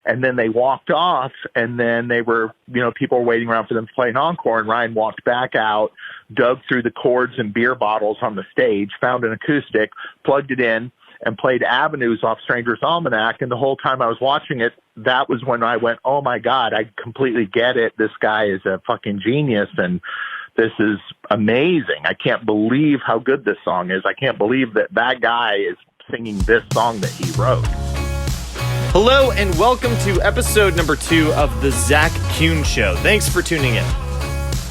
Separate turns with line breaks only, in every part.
And then they walked off, and then they were, people were waiting around for them to play an encore, and Ryan walked back out, dug through the cords and beer bottles on the stage, found an acoustic, plugged it in, and played Avenues off Stranger's Almanac. And the whole time I was watching it, that was when I went, oh my God, I completely get it. This guy is a fucking genius, and this is amazing. I can't believe how good this song is. I can't believe that guy is singing this song that he wrote.
Hello and welcome to episode number 2 of the Zach Kuhn Show. Thanks for tuning in.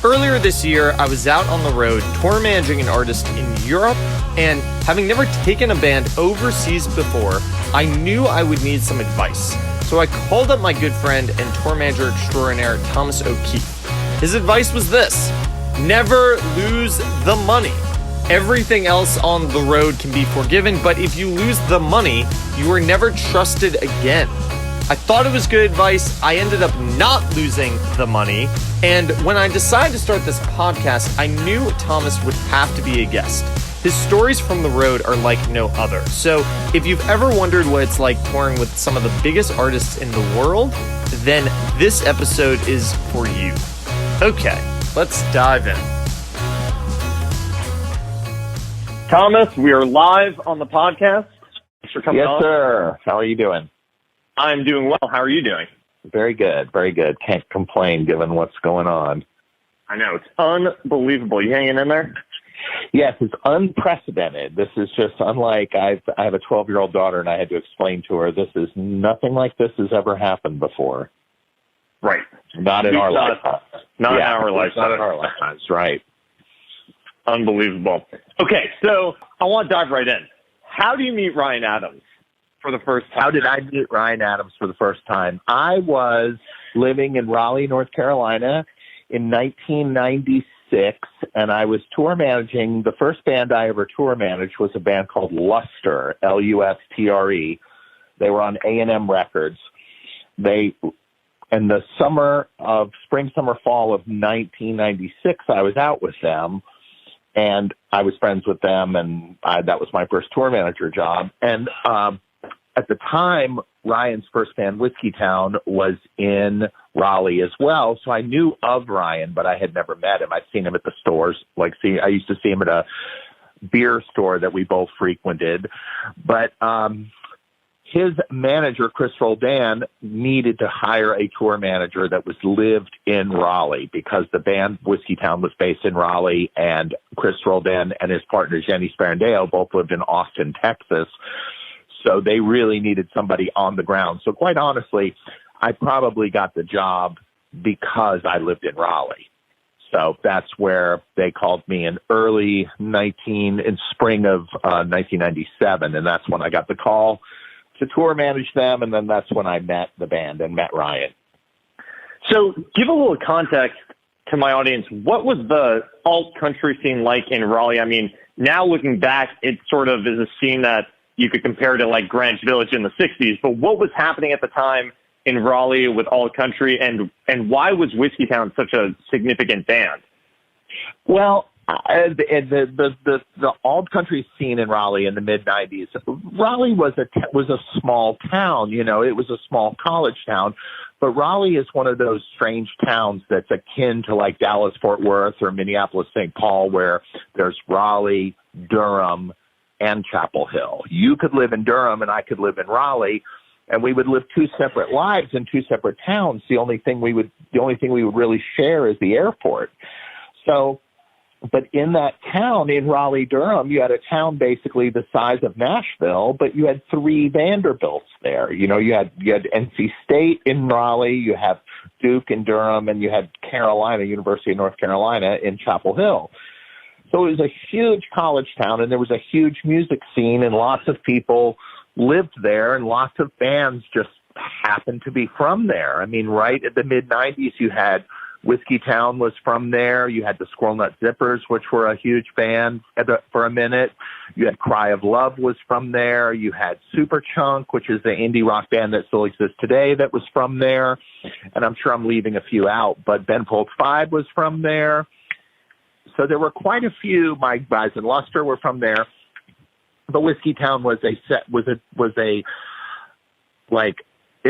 Earlier this year, I was out on the road tour managing an artist in Europe, and having never taken a band overseas before, I knew I would need some advice. So I called up my good friend and tour manager extraordinaire, Thomas O'Keefe. His advice was this: never lose the money. Everything else on the road can be forgiven, but if you lose the money, you are never trusted again. I thought it was good advice. I ended up not losing the money. And when I decided to start this podcast, I knew Thomas would have to be a guest. His stories from the road are like no other. So if you've ever wondered what it's like touring with some of the biggest artists in the world, then this episode is for you. Okay, let's dive in. Thomas, we are live on the podcast. Thanks for coming on.
Yes, sir. How are you doing?
I'm doing well. How are you doing?
Very good. Very good. Can't complain given what's going on.
I know. It's unbelievable. You hanging in there?
Yes, it's unprecedented. This is just unlike, I have a 12-year-old daughter, and I had to explain to her, this is nothing like this has ever happened before.
Right.
Not in our lifetime.
Not in our lifetime.
Not in our lifetimes, right.
Unbelievable. Okay, so I want to dive right in. How do you meet Ryan Adams for the first time?
How did I meet Ryan Adams for the first time? I was living in Raleigh, North Carolina in 1996, and I was tour managing. The first band I ever tour managed was a band called Lustre, Lustre. They were on A&M Records. In the spring, summer, fall of 1996, I was out with them. And I was friends with them, and that was my first tour manager job. And at the time, Ryan's first band, Whiskey Town, was in Raleigh as well. So I knew of Ryan, but I had never met him. I'd seen him at the stores. I used to see him at a beer store that we both frequented. But his manager, Chris Roldan, needed to hire a tour manager that lived in Raleigh because the band Whiskey Town was based in Raleigh, and Chris Roldan and his partner Jenny Sparandeo both lived in Austin, Texas. So they really needed somebody on the ground. So quite honestly, I probably got the job because I lived in Raleigh. So that's where they called me in spring of 1997, and that's when I got the call to tour manage them, and then that's when I met the band and met Ryan.
So give a little context to my audience. What was the alt-country scene like in Raleigh? I mean, now looking back, it sort of is a scene that you could compare to like Greenwich Village in the 60s, but what was happening at the time in Raleigh with alt-country, and why was Whiskey Town such a significant band?
Well, the alt country scene in Raleigh in the mid '90s. Raleigh was a small town, it was a small college town, but Raleigh is one of those strange towns that's akin to like Dallas Fort Worth or Minneapolis St. Paul, where there's Raleigh, Durham, and Chapel Hill. You could live in Durham and I could live in Raleigh, and we would live two separate lives in two separate towns. The only thing we would really share is the airport. So, but in that town, in Raleigh-Durham, you had a town basically the size of Nashville, but you had 3 Vanderbilts there. You had NC State in Raleigh, you have Duke in Durham, and you had University of North Carolina in Chapel Hill. So it was a huge college town, and there was a huge music scene, and lots of people lived there, and lots of bands just happened to be from there. I mean, right at the mid-'90s, you had Whiskey Town was from there. You had the Squirrel Nut Zippers, which were a huge band for a minute. You had Cry of Love was from there. You had Superchunk, which is the indie rock band that still exists today, that was from there. And I'm sure I'm leaving a few out, but Ben Folds 5 was from there. So there were quite a few. My guys in Lustre were from there. But Whiskey Town was it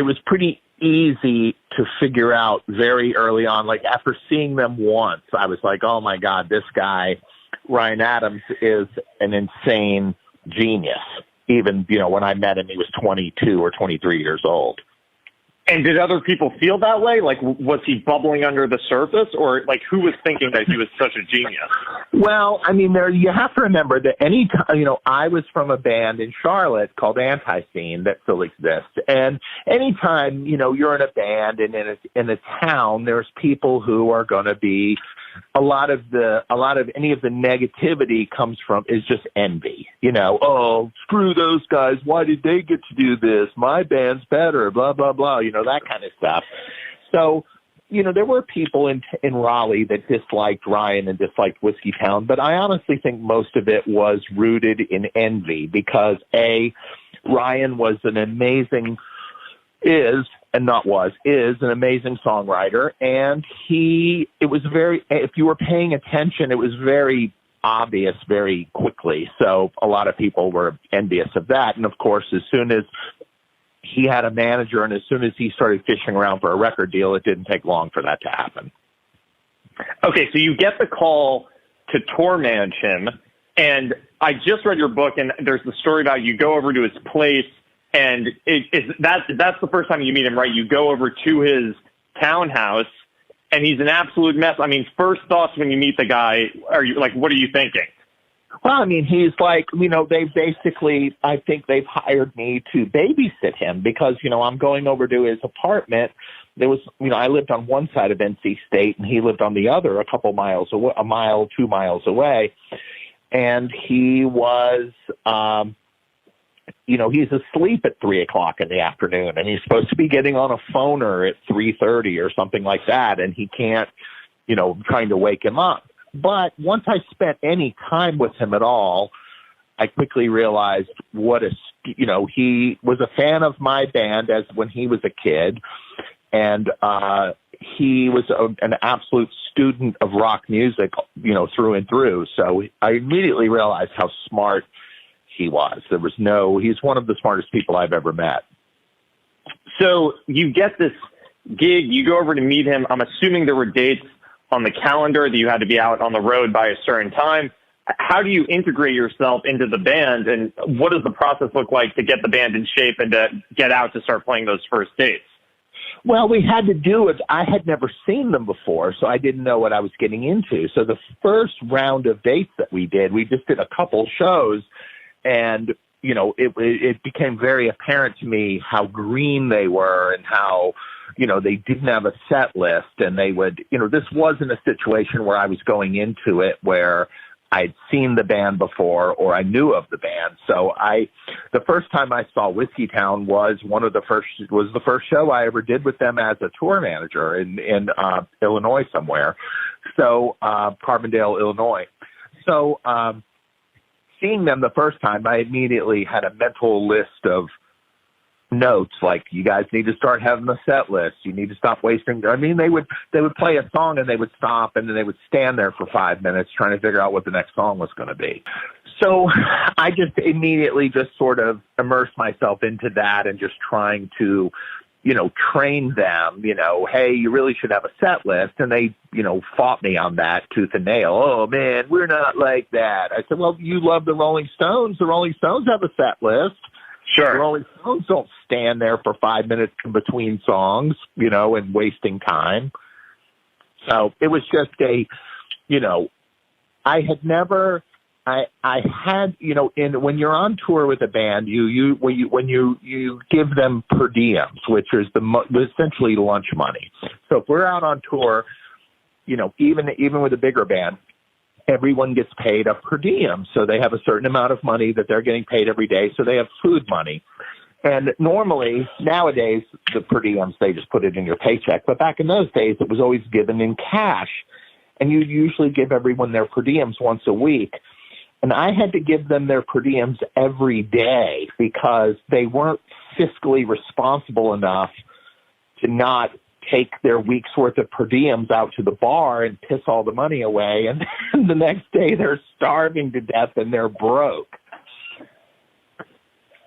was pretty easy to figure out very early on. Like after seeing them once, I was like, oh my God, this guy, Ryan Adams, is an insane genius. Even, when I met him, he was 22 or 23 years old.
And did other people feel that way? Like, was he bubbling under the surface, or like, who was thinking that he was such a genius?
Well, I mean, you have to remember that any time, I was from a band in Charlotte called Anti-Scene that still exists. And anytime, you're in a band and in a town, there's people who are going to be, a lot of any of the negativity is just envy. Oh, screw those guys. Why did they get to do this? My band's better, blah, blah, blah, that kind of stuff. So, there were people in Raleigh that disliked Ryan and disliked Whiskey Town, but I honestly think most of it was rooted in envy because Ryan was an amazing, is an amazing songwriter. And if you were paying attention, it was very obvious very quickly. So a lot of people were envious of that. And of course, as soon as he had a manager and as soon as he started fishing around for a record deal, it didn't take long for that to happen.
Okay, so you get the call to tour manage him, and I just read your book, and there's the story about you go over to his place, and that's the first time you meet him, right? You go over to his townhouse, and he's an absolute mess. I mean, first thoughts when you meet the guy, what are you thinking?
Well, I mean, he's like, I think they've hired me to babysit him because, I'm going over to his apartment. There was, I lived on one side of NC State and he lived on the other a couple miles away, 2 miles away. And he was, he's asleep at 3:00 in the afternoon and he's supposed to be getting on a phoner at 3:30 or something like that. And he can't, trying to wake him up. But once I spent any time with him at all, I quickly realized he was a fan of my band as when he was a kid. And he was an absolute student of rock music, through and through. So I immediately realized how smart he was. He's one of the smartest people I've ever met.
So you get this gig, you go over to meet him. I'm assuming there were dates on the calendar that you had to be out on the road by a certain time. How do you integrate yourself into the band, and what does the process look like to get the band in shape and to get out to start playing those first dates?
Well, we had to do it. I had never seen them before, so I didn't know what I was getting into. So the first round of dates that we just did a couple shows, and it became very apparent to me how green they were and how they didn't have a set list, and they would, this wasn't a situation where I was going into it where I'd seen the band before or I knew of the band. So the first time I saw Whiskey Town was the first show I ever did with them as a tour manager in Illinois somewhere. So, Carbondale, Illinois. So, seeing them the first time, I immediately had a mental list of notes like, you guys need to start having a set list. You need to stop wasting. I mean, they would play a song and they would stop and then they would stand there for 5 minutes trying to figure out what the next song was going to be. So I just immediately just sort of immersed myself into that and just trying to, train them, hey, you really should have a set list. And they, fought me on that tooth and nail. Oh man, we're not like that. I said, well, you love the Rolling Stones. The Rolling Stones have a set list.
Sure.
The Rolling Stones don't stand there for 5 minutes in between songs, and wasting time. So it was just when you're on tour with a band, when you give them per diems, which is essentially lunch money. So if we're out on tour, even with a bigger band, everyone gets paid a per diem. So they have a certain amount of money that they're getting paid every day. So they have food money. And normally, nowadays, the per diems, they just put it in your paycheck. But back in those days, it was always given in cash. And you usually give everyone their per diems once a week. And I had to give them their per diems every day because they weren't fiscally responsible enough to not take their week's worth of per diems out to the bar and piss all the money away. And the next day they're starving to death and they're broke.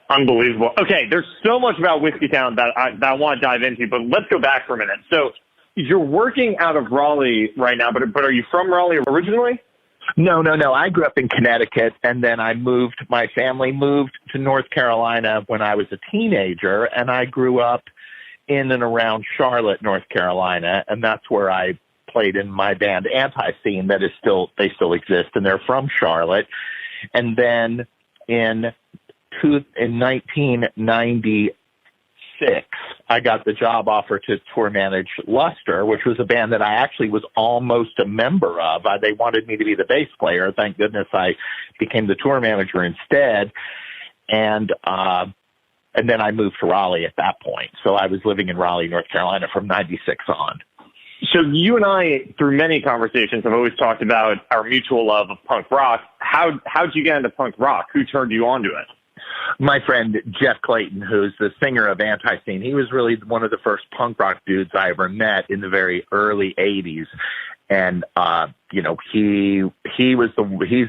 Unbelievable. Okay, there's so much about Whiskeytown that I want to dive into, but let's go back for a minute. So you're working out of Raleigh right now, but are you from Raleigh originally?
No. I grew up in Connecticut, and then my family moved to North Carolina when I was a teenager, and I grew up in and around Charlotte, North Carolina, and that's where I played in my band Anti-Scene they still exist, and they're from Charlotte. And then in 1996, I got the job offer to tour manage Luster, which was a band that I actually was almost a member of. They wanted me to be the bass player. Thank goodness I became the tour manager instead. And then I moved to Raleigh at that point. So I was living in Raleigh, North Carolina from 96 on.
So you and I, through many conversations, have always talked about our mutual love of punk rock. How'd you get into punk rock? Who turned you on to it?
My friend Jeff Clayton, who's the singer of Anti-Scene, he was really one of the first punk rock dudes I ever met in the very early 80s. And, he's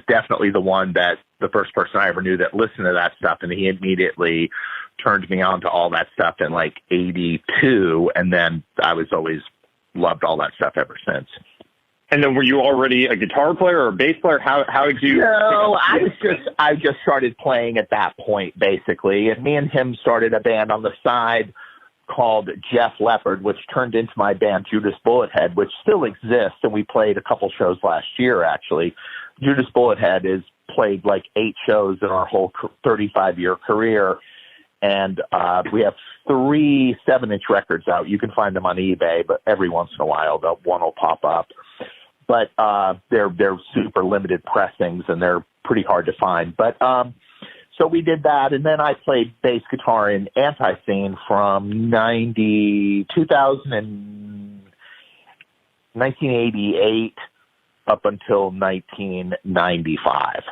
definitely the first person I ever knew that listened to that stuff. And he immediately turned me on to all that stuff in like 82. And then I was always loved all that stuff ever since.
And then were you already a guitar player or a bass player? How did you?
No, I just started playing at that point, basically. And me and him started a band on the side called Jeff Leopard, which turned into my band Judas Bullethead, which still exists. And we played a couple shows last year, actually. Judas Bullethead has played like 8 shows in our whole 35-year career. And we have 3 7-inch records out. You can find them on eBay, but every once in a while, one will pop up. But they're super limited pressings, and they're pretty hard to find. But so we did that, and then I played bass guitar in Anti-Scene from 1988 up until 1995.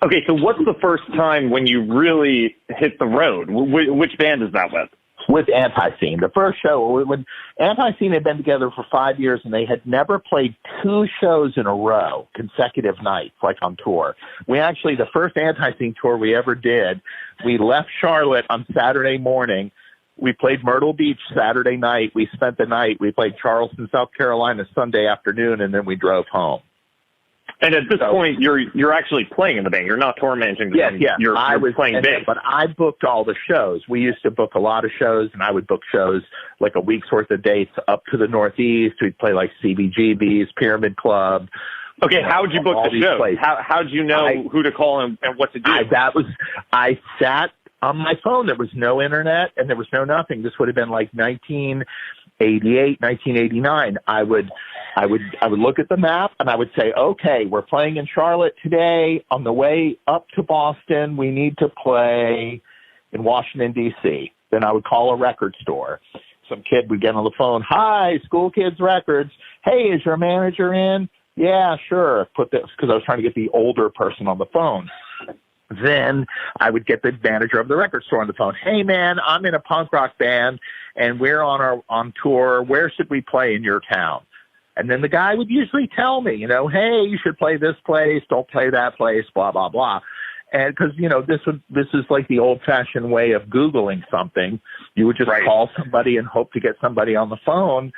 Okay, so what's the first time when you really hit the road? Which band is that with?
With Anti-Scene. The first show, when Anti-Scene had been together for 5 years, and they had never played 2 shows in a row, consecutive nights, like on tour. The first Anti-Scene tour we ever did, we left Charlotte on Saturday morning. We played Myrtle Beach Saturday night. We spent the night. We played Charleston, South Carolina Sunday afternoon, and then we drove home.
And at this point, you're actually playing in the band. You're not tour managing the band.
Yeah.
You're playing bass.
But I booked all the shows. We used to book a lot of shows, and I would book shows like a week's worth of dates up to the Northeast. We'd play like CBGB's, Pyramid Club.
Okay, how'd you book the shows? How'd you know who to call and what to do?
I sat on my phone. There was no internet, and there was no nothing. This would have been like 1988, 1989. I would look at the map, and I would say, okay, we're playing in Charlotte today. On the way up to Boston, we need to play in Washington, D.C. Then I would call a record store. Some kid would get on the phone. Hi, School Kids Records. Hey, is your manager in? Yeah, sure. Because I was trying to get the older person on the phone. Then I would get the manager of the record store on the phone. Hey, man, I'm in a punk rock band, and we're on tour. Where should we play in your town? And then the guy would usually tell me, hey, you should play this place, don't play that place, blah, blah, blah. And because, this is like the old-fashioned way of Googling something. You would just call somebody and hope to get somebody on the phone.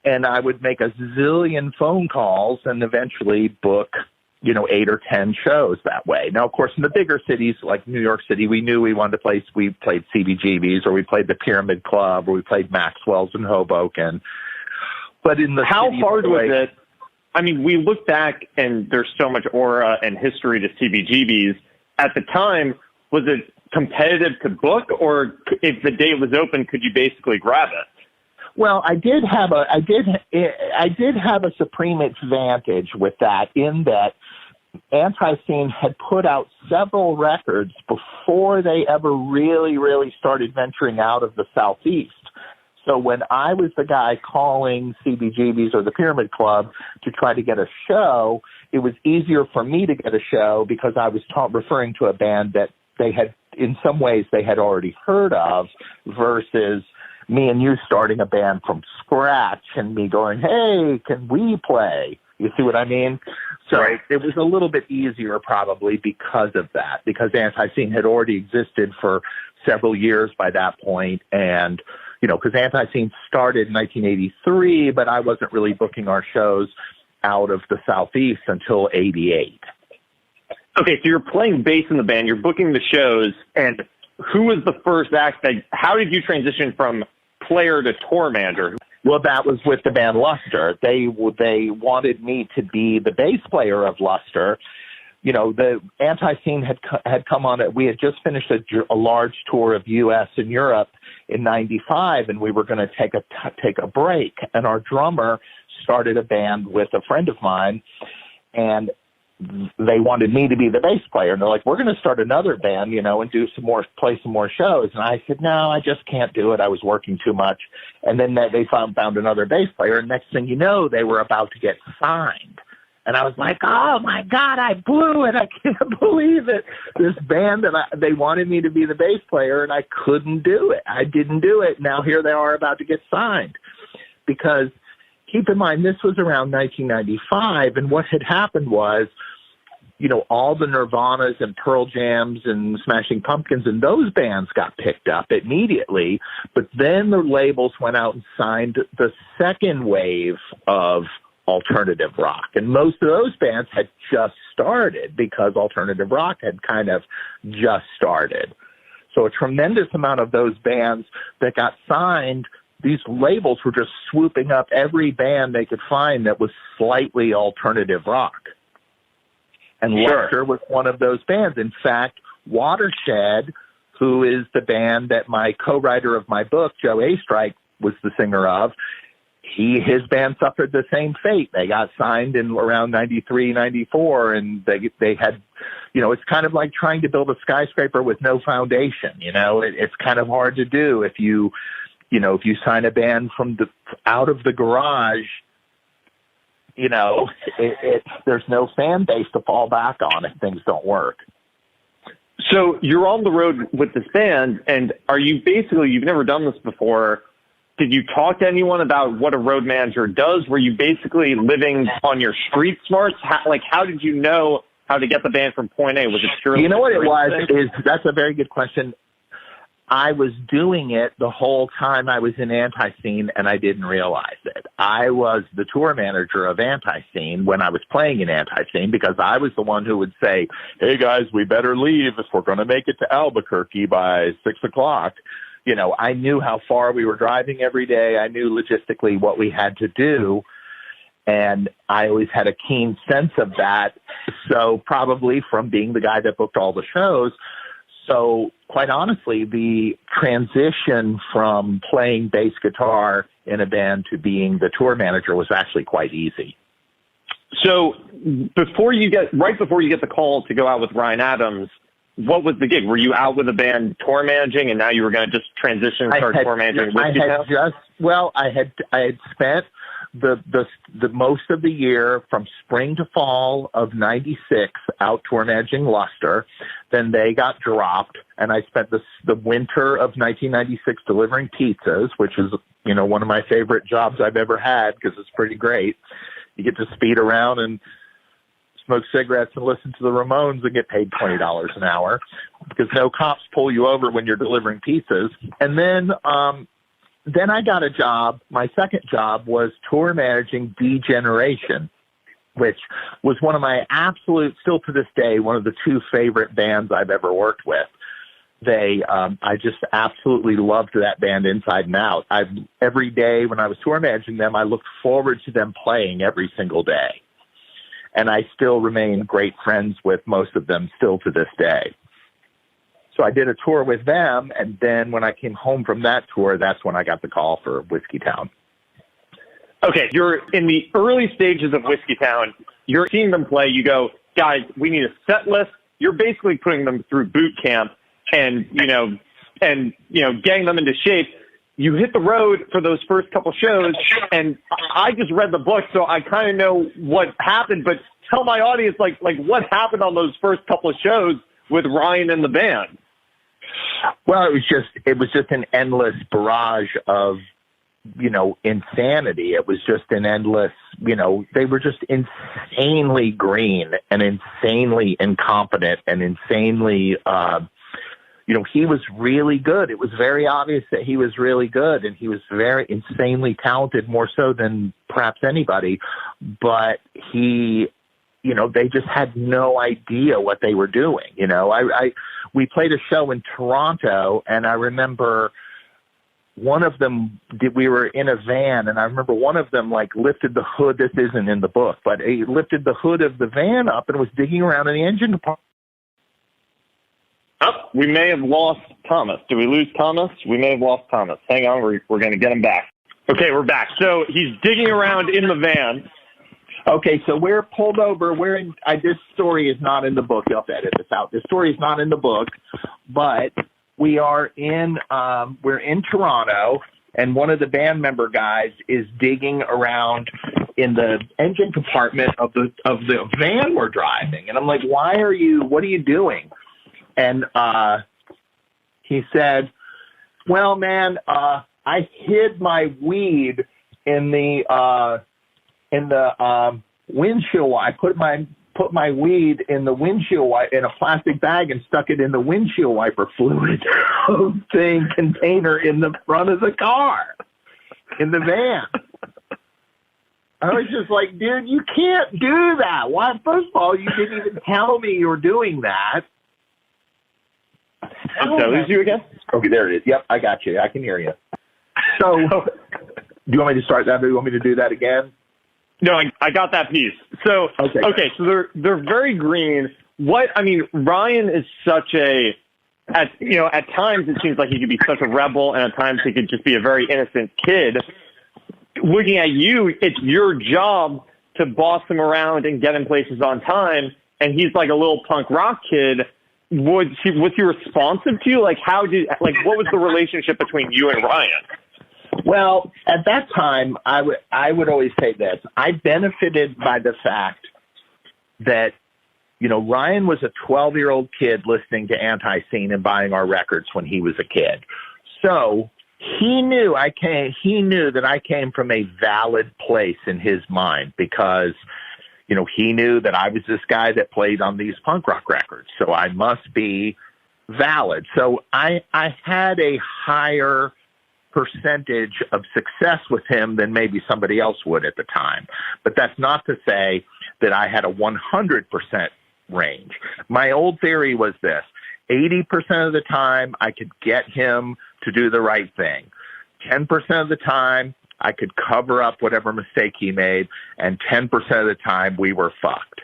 And I would make a zillion phone calls and eventually book, 8 or 10 shows that way. Now, of course, in the bigger cities like New York City, we knew we wanted to play. We played CBGB's, or we played the Pyramid Club, or we played Maxwell's in Hoboken. But in the
how hard was it? I mean, we look back and there's so much aura and history to CBGB's. At the time, was it competitive to book, or if the date was open, could you basically grab it?
Well, I did have a supreme advantage with that, in that Anti-Scene had put out several records before they ever really, really started venturing out of the Southeast. So when I was the guy calling CBGB's or the Pyramid Club to try to get a show, it was easier for me to get a show because I was referring to a band that they had, in some ways, they had already heard of, versus me and you starting a band from scratch and me going, hey, can we play? You see what I mean? So it was a little bit easier probably because of that, because Anti-Scene had already existed for several years by that point. And, because Anti-Scene started in 1983, but I wasn't really booking our shows out of the Southeast until 88.
Okay, so you're playing bass in the band, you're booking the shows, and who was the first act how did you transition from player to tour manager?
Well, that was with the band Luster. They wanted me to be the bass player of Luster. The Anti-Scene had come on it. We had just finished a large tour of U.S. and Europe in '95, and we were going to take a break. And our drummer started a band with a friend of mine, and they wanted me to be the bass player. And they're like, we're going to start another band, and play some more shows. And I said, no, I just can't do it. I was working too much. And then they found another bass player. And next thing you know, they were about to get signed. And I was like, oh my God, I blew it. I can't believe it. This band, they wanted me to be the bass player and I couldn't do it. I didn't do it. Now here they are about to get signed. Because keep in mind, this was around 1995. And what had happened was, all the Nirvanas and Pearl Jams and Smashing Pumpkins and those bands got picked up immediately. But then the labels went out and signed the second wave of alternative rock. And most of those bands had just started because alternative rock had kind of just started. So a tremendous amount of those bands that got signed, these labels were just swooping up every band they could find that was slightly alternative rock. And Luster was one of those bands. In fact, Watershed, who is the band that my co-writer of my book, Joe Astrike, was the singer of, his band suffered the same fate. They got signed in around 93, 94, and they had, it's kind of like trying to build a skyscraper with no foundation. It's kind of hard to do if you sign a band from out of the garage. There's no fan base to fall back on if things don't work.
So you're on the road with this band, and are you you've never done this before. Did you talk to anyone about what a road manager does? Were you basically living on your street smarts? How did you know how to get the band from point A? Was it purely?
What it was that's a very good question. I was doing it the whole time I was in Anti-Scene, and I didn't realize it. I was the tour manager of Anti-Scene when I was playing in Anti-Scene because I was the one who would say, hey, guys, we better leave if we're going to make it to Albuquerque by 6 o'clock. I knew how far we were driving every day. I knew logistically what we had to do, and I always had a keen sense of that. So probably from being the guy that booked all the shows. So quite honestly, the transition from playing bass guitar in a band to being the tour manager was actually quite easy.
So before you get the call to go out with Ryan Adams, what was the gig? Were you out with the band tour managing, and now you were going to just transition and start tour managing?
I had spent the most of the year from spring to fall of '96 out tour managing Luster. Then they got dropped, and I spent the winter of 1996 delivering pizzas, which is one of my favorite jobs I've ever had because it's pretty great. You get to speed around and smoke cigarettes and listen to the Ramones and get paid $20 an hour because no cops pull you over when you're delivering pizzas. And then I got a job. My second job was tour managing D-Generation, which was one of my still to this day, one of the two favorite bands I've ever worked with. I just absolutely loved that band inside and out. Every day when I was tour managing them, I looked forward to them playing every single day. And I still remain great friends with most of them still to this day. So I did a tour with them, and then when I came home from that tour, that's when I got the call for Whiskey Town.
Okay, you're in the early stages of Whiskey Town. You're seeing them play. You go, guys, we need a set list. You're basically putting them through boot camp and getting them into shape. You hit the road for those first couple shows, and I just read the book, so I kind of know what happened. But tell my audience, like what happened on those first couple of shows with Ryan and the band.
Well, it was just an endless barrage of insanity. It was just an endless, they were just insanely green and insanely incompetent and insanely, he was really good. It was very obvious that he was really good, and he was very insanely talented, more so than perhaps anybody. But they just had no idea what they were doing. We played a show in Toronto, and I remember one of them we were in a van, and I remember one of them lifted the hood. This isn't in the book, but he lifted the hood of the van up and was digging around in the engine department.
Oh, we may have lost Thomas. Did we lose Thomas? We may have lost Thomas. Hang on, we're going to get him back. Okay, we're back. So he's digging around in the van.
Okay, so we're pulled over. This story is not in the book. You'll have to edit this out. This story is not in the book, but we are we're in Toronto, and one of the band member guys is digging around in the engine compartment of the van we're driving. And I'm like, what are you doing? And he said, well, man, I hid my weed in the windshield. I put my weed in the windshield in a plastic bag and stuck it in the windshield wiper fluid thing container in the front of the car, in the van. I was just like, dude, you can't do that. Why? First of all, you didn't even tell me you were doing that.
Did I lose you again?
Okay, there it is. Yep, I got you. I can hear you. So, do you want me to start that? Do you want me to do that again?
No, I got that piece. So, okay, so they're very green. Ryan is such at times it seems like he could be such a rebel, and at times he could just be a very innocent kid. Looking at you, it's your job to boss him around and get him places on time, and he's like a little punk rock kid. Was he responsive to you? What was the relationship between you and Ryan?
Well, at that time, I would always say this. I benefited by the fact that, Ryan was a 12-year-old kid listening to Anti-Scene and buying our records when he was a kid. So he knew that I came from a valid place in his mind because, he knew that I was this guy that played on these punk rock records. So I must be valid. So I had a higher percentage of success with him than maybe somebody else would at the time. But that's not to say that I had a 100% range. My old theory was this: 80% of the time I could get him to do the right thing. 10% of the time I could cover up whatever mistake he made, and 10% of the time we were fucked.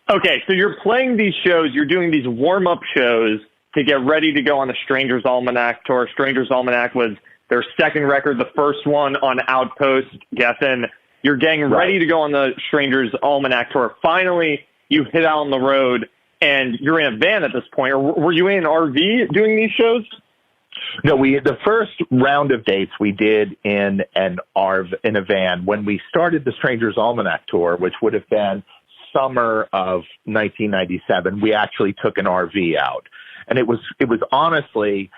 Okay, so you're playing these shows, you're doing these warm-up shows to get ready to go on the Stranger's Almanac tour. Stranger's Almanac was their second record, the first one on Outpost, Geffen. You're getting ready to go on the Stranger's Almanac tour. Finally, you hit out on the road, and you're in a van at this point. Or were you in an RV doing these shows?
No, the first round of dates we did in a van. When we started the Stranger's Almanac tour, which would have been summer of 1997, we actually took an RV out. And it was honestly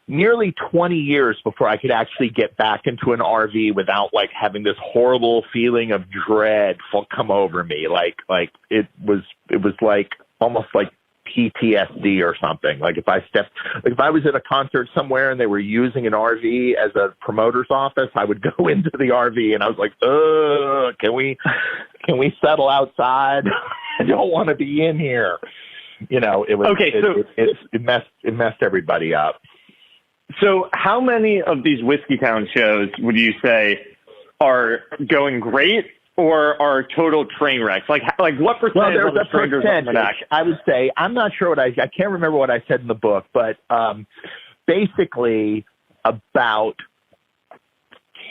nearly 20 years before I could actually get back into an RV without having this horrible feeling of dread come over me. It was almost like PTSD or something. If I was at a concert somewhere and they were using an RV as a promoter's office, I would go into the RV and I was like, can we settle outside? I don't want to be in here. It was okay. It messed everybody up.
So how many of these Whiskey Town shows would you say are going great or are total train wrecks? What percentage?
Well, there's a percentage. I would say, I'm not sure I can't remember what I said in the book, but basically about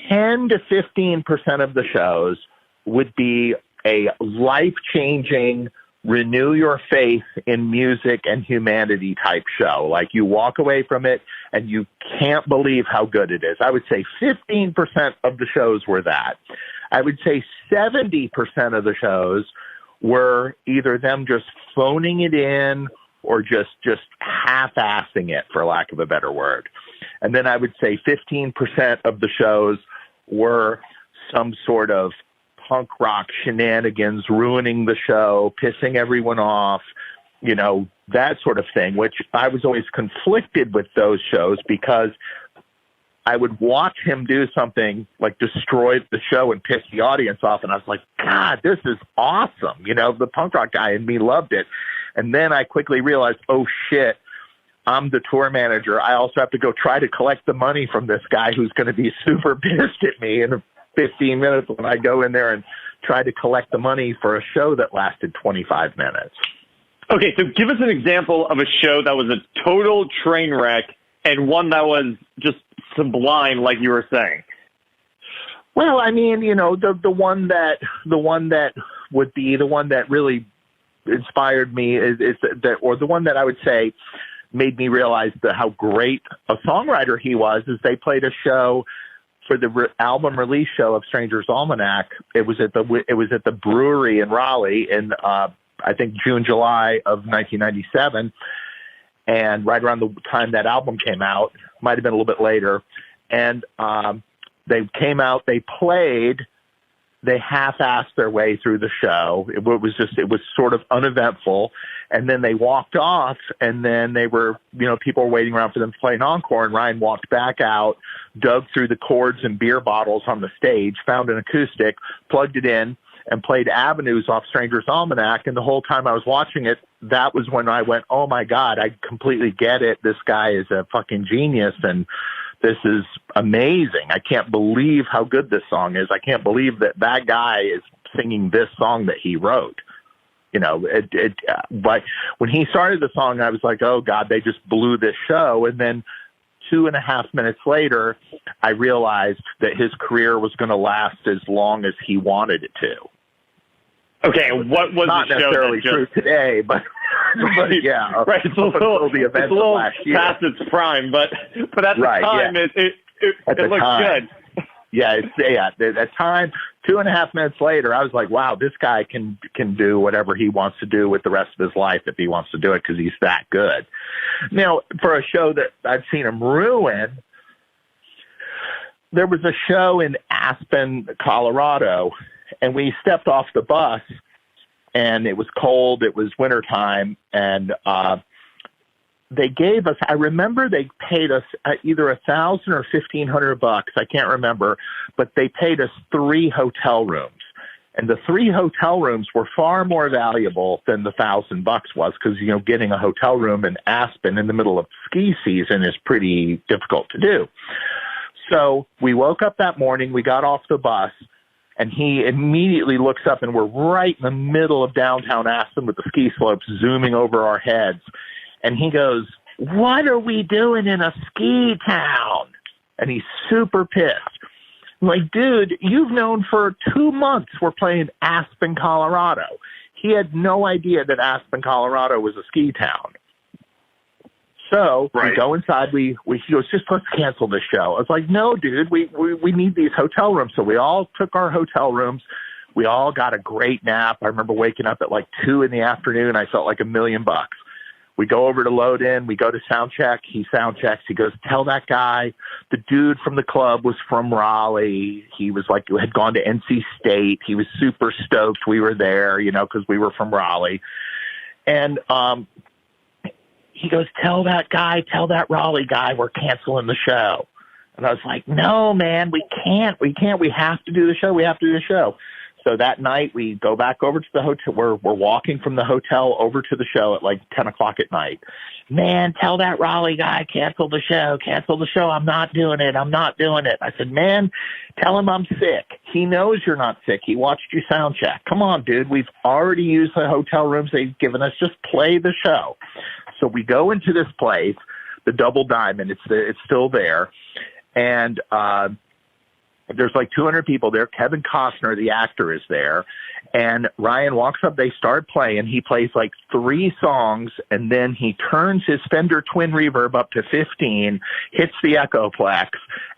10 to 15% of the shows would be a life-changing, renew your faith in music and humanity type show. You walk away from it and you can't believe how good it is. I would say 15% of the shows were that. I would say 70% of the shows were either them just phoning it in or just half-assing it, for lack of a better word. And then I would say 15% of the shows were some sort of punk rock shenanigans, ruining the show, pissing everyone off, you know, that sort of thing, which I was always conflicted with those shows because I would watch him do something like destroy the show and piss the audience off. And I was like, God, this is awesome. You know, the punk rock guy in me loved it. And then I quickly realized, oh shit, I'm the tour manager. I also have to go try to collect the money from this guy who's going to be super pissed at me in 15 minutes when I go in there and try to collect the money for a show that lasted 25 minutes.
Okay, so give us an example of a show that was a total train wreck and one that was just sublime, like you were saying.
Well, I mean, you know, the one that would be the one that really inspired me is that, or the one that I would say made me realize how great a songwriter he was, is they played a show for the album release show of Stranger's Almanac. It was at the brewery in Raleigh in I think June, July of 1997. And right around the time that album came out, might have been a little bit later. And they came out, they played, they half-assed their way through the show. It was sort of uneventful. And then they walked off, and then they were, you know, people were waiting around for them to play an encore, and Ryan walked back out, dug through the cords and beer bottles on the stage, found an acoustic, plugged it in, and played Avenues off Stranger's Almanac. And the whole time I was watching it, that was when I went, oh my God, I completely get it. This guy is a fucking genius, and this is amazing. I can't believe how good this song is. I can't believe that guy is singing this song that he wrote. You know, but when he started the song, I was like, oh God, they just blew this show. And then 2.5 minutes later, I realized that his career was going to last as long as he wanted it to.
Okay, what was
not
the show
necessarily true today, but yeah,
right. It's a little
last year.
Past its prime, but at the time,
yeah.
it looked good.
Yeah, at that time, 2.5 minutes later, I was like, wow, this guy can do whatever he wants to do with the rest of his life if he wants to do it, because he's that good. Now, for a show that I've seen him ruin, there was a show in Aspen, Colorado, and we stepped off the bus, and it was cold, it was wintertime, and they gave us, I remember they paid us either $1,000 or $1,500. I can't remember, but they paid us 3 hotel rooms. And the 3 hotel rooms were far more valuable than the $1,000 was, because, you know, getting a hotel room in Aspen in the middle of ski season is pretty difficult to do. So we woke up that morning, we got off the bus, and he immediately looks up, and we're right in the middle of downtown Aspen with the ski slopes zooming over our heads. And he goes, what are we doing in a ski town? And he's super pissed. I'm like, dude, you've known for 2 months we're playing Aspen, Colorado. He had no idea that Aspen, Colorado was a ski town. So we go inside. He goes, just let's cancel this show. I was like, no, dude, we need these hotel rooms. So we all took our hotel rooms. We all got a great nap. I remember waking up at like 2 in the afternoon. I felt like $1 million. We go over to load in. We go to sound check. He sound checks. He goes, tell that guy, the dude from the club was from Raleigh. He was like, had gone to NC State. He was super stoked we were there, you know, because we were from Raleigh. And he goes, tell that Raleigh guy we're canceling the show. And I was like, no, man, we can't. We have to do the show. So that night we go back over to the hotel. We're walking from the hotel over to the show at like 10 o'clock at night. Man, tell that Raleigh guy, cancel the show. I'm not doing it. I said, man, tell him I'm sick. He knows you're not sick. He watched you sound check. Come on, dude. We've already used the hotel rooms they've given us. Just play the show. So we go into this place, the Double Diamond. It's still there. And, there's like 200 people there. Kevin Costner, the actor, is there. And Ryan walks up. They start playing. He plays like 3 songs, and then he turns his Fender Twin Reverb up to 15, hits the Echoplex,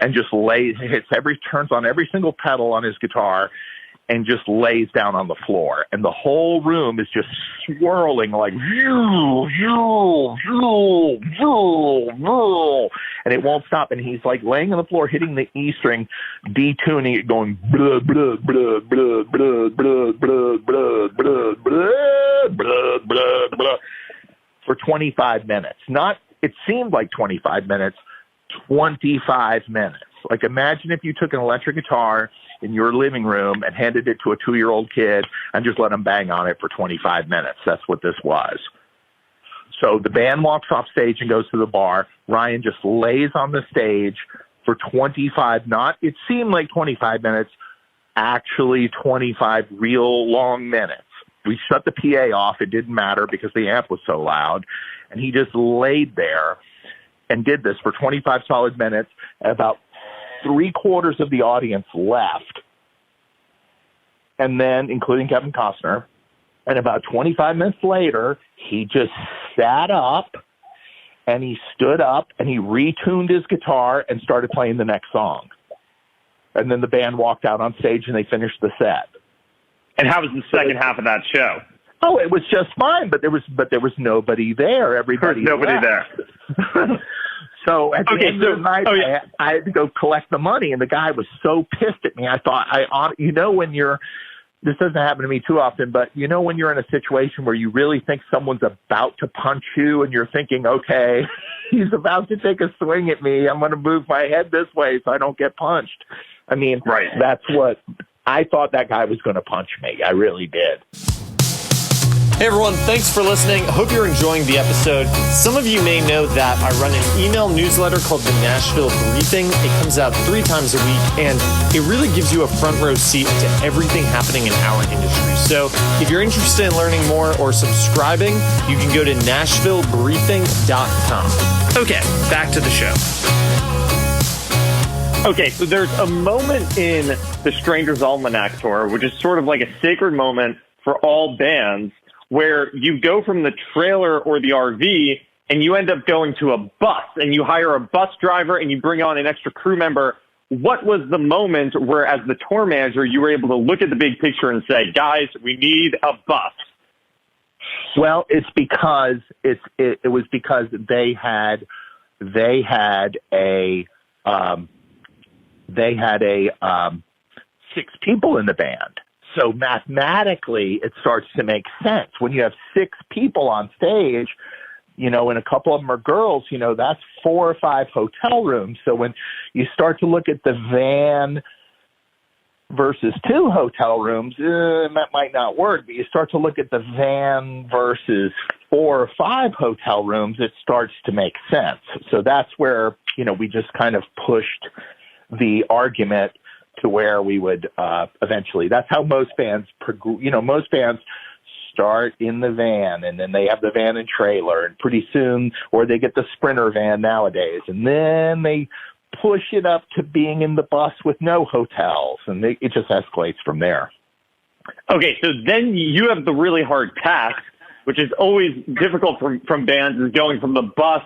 and just turns on every single pedal on his guitar. and just lays down on the floor. And the whole room is just swirling like, and it won't stop. And he's like laying on the floor, hitting the E string, detuning it, going, blah, blah, blah, blah, blah, blah, blah, blah, blah, blah, blah, blah, blah, for 25 minutes. It seemed like 25 minutes, 25 minutes. Like, imagine if you took an electric guitar in your living room and handed it to a 2-year-old kid and just let him bang on it for 25 minutes. That's what this was. So the band walks off stage and goes to the bar. Ryan just lays on the stage for 25, it seemed like 25 minutes, actually 25 real long minutes. We shut the PA off. It didn't matter because the amp was so loud. And he just laid there and did this for 25 solid minutes. About 3/4 of the audience left. And then, including Kevin Costner. And about 25 minutes later, he just sat up and he stood up and he retuned his guitar and started playing the next song. And then the band walked out on stage and they finished the set.
And how was the second half of that show?
Oh, it was just fine, but there was nobody there. Everybody
nobody
left.
there.
So at the end of the night, I had to go collect the money, and the guy was so pissed at me. I thought, when this doesn't happen to me too often, but when you're in a situation where you really think someone's about to punch you, and you're thinking, okay, he's about to take a swing at me. I'm going to move my head this way so I don't get punched. I mean,
right.
That's what I thought. That guy was going to punch me. I really did.
Hey everyone, thanks for listening. Hope you're enjoying the episode. Some of you may know that I run an email newsletter called the Nashville Briefing. It comes out 3 times a week, and it really gives you a front row seat to everything happening in our industry. So if you're interested in learning more or subscribing, you can go to NashvilleBriefing.com. Okay, back to the show. Okay, so there's a moment in the Stranger's Almanac tour, which is sort of like a sacred moment for all bands, where you go from the trailer or the RV and you end up going to a bus, and you hire a bus driver and you bring on an extra crew member. What was the moment where, as the tour manager, you were able to look at the big picture and say, guys, we need a bus?
Well, it's because it was because they had a 6 people in the band. So mathematically, it starts to make sense. When you have 6 people on stage, and a couple of them are girls, that's 4 or 5 hotel rooms. So when you start to look at the van versus 2 hotel rooms, that might not work. But you start to look at the van versus 4 or 5 hotel rooms, it starts to make sense. So that's where, we just kind of pushed the argument to where we would eventually. That's how most bands, most bands start in the van, and then they have the van and trailer, and pretty soon, or they get the Sprinter van nowadays, and then they push it up to being in the bus with no hotels, and it just escalates from there.
Okay, so then you have the really hard task, which is always difficult from bands, is going from the bus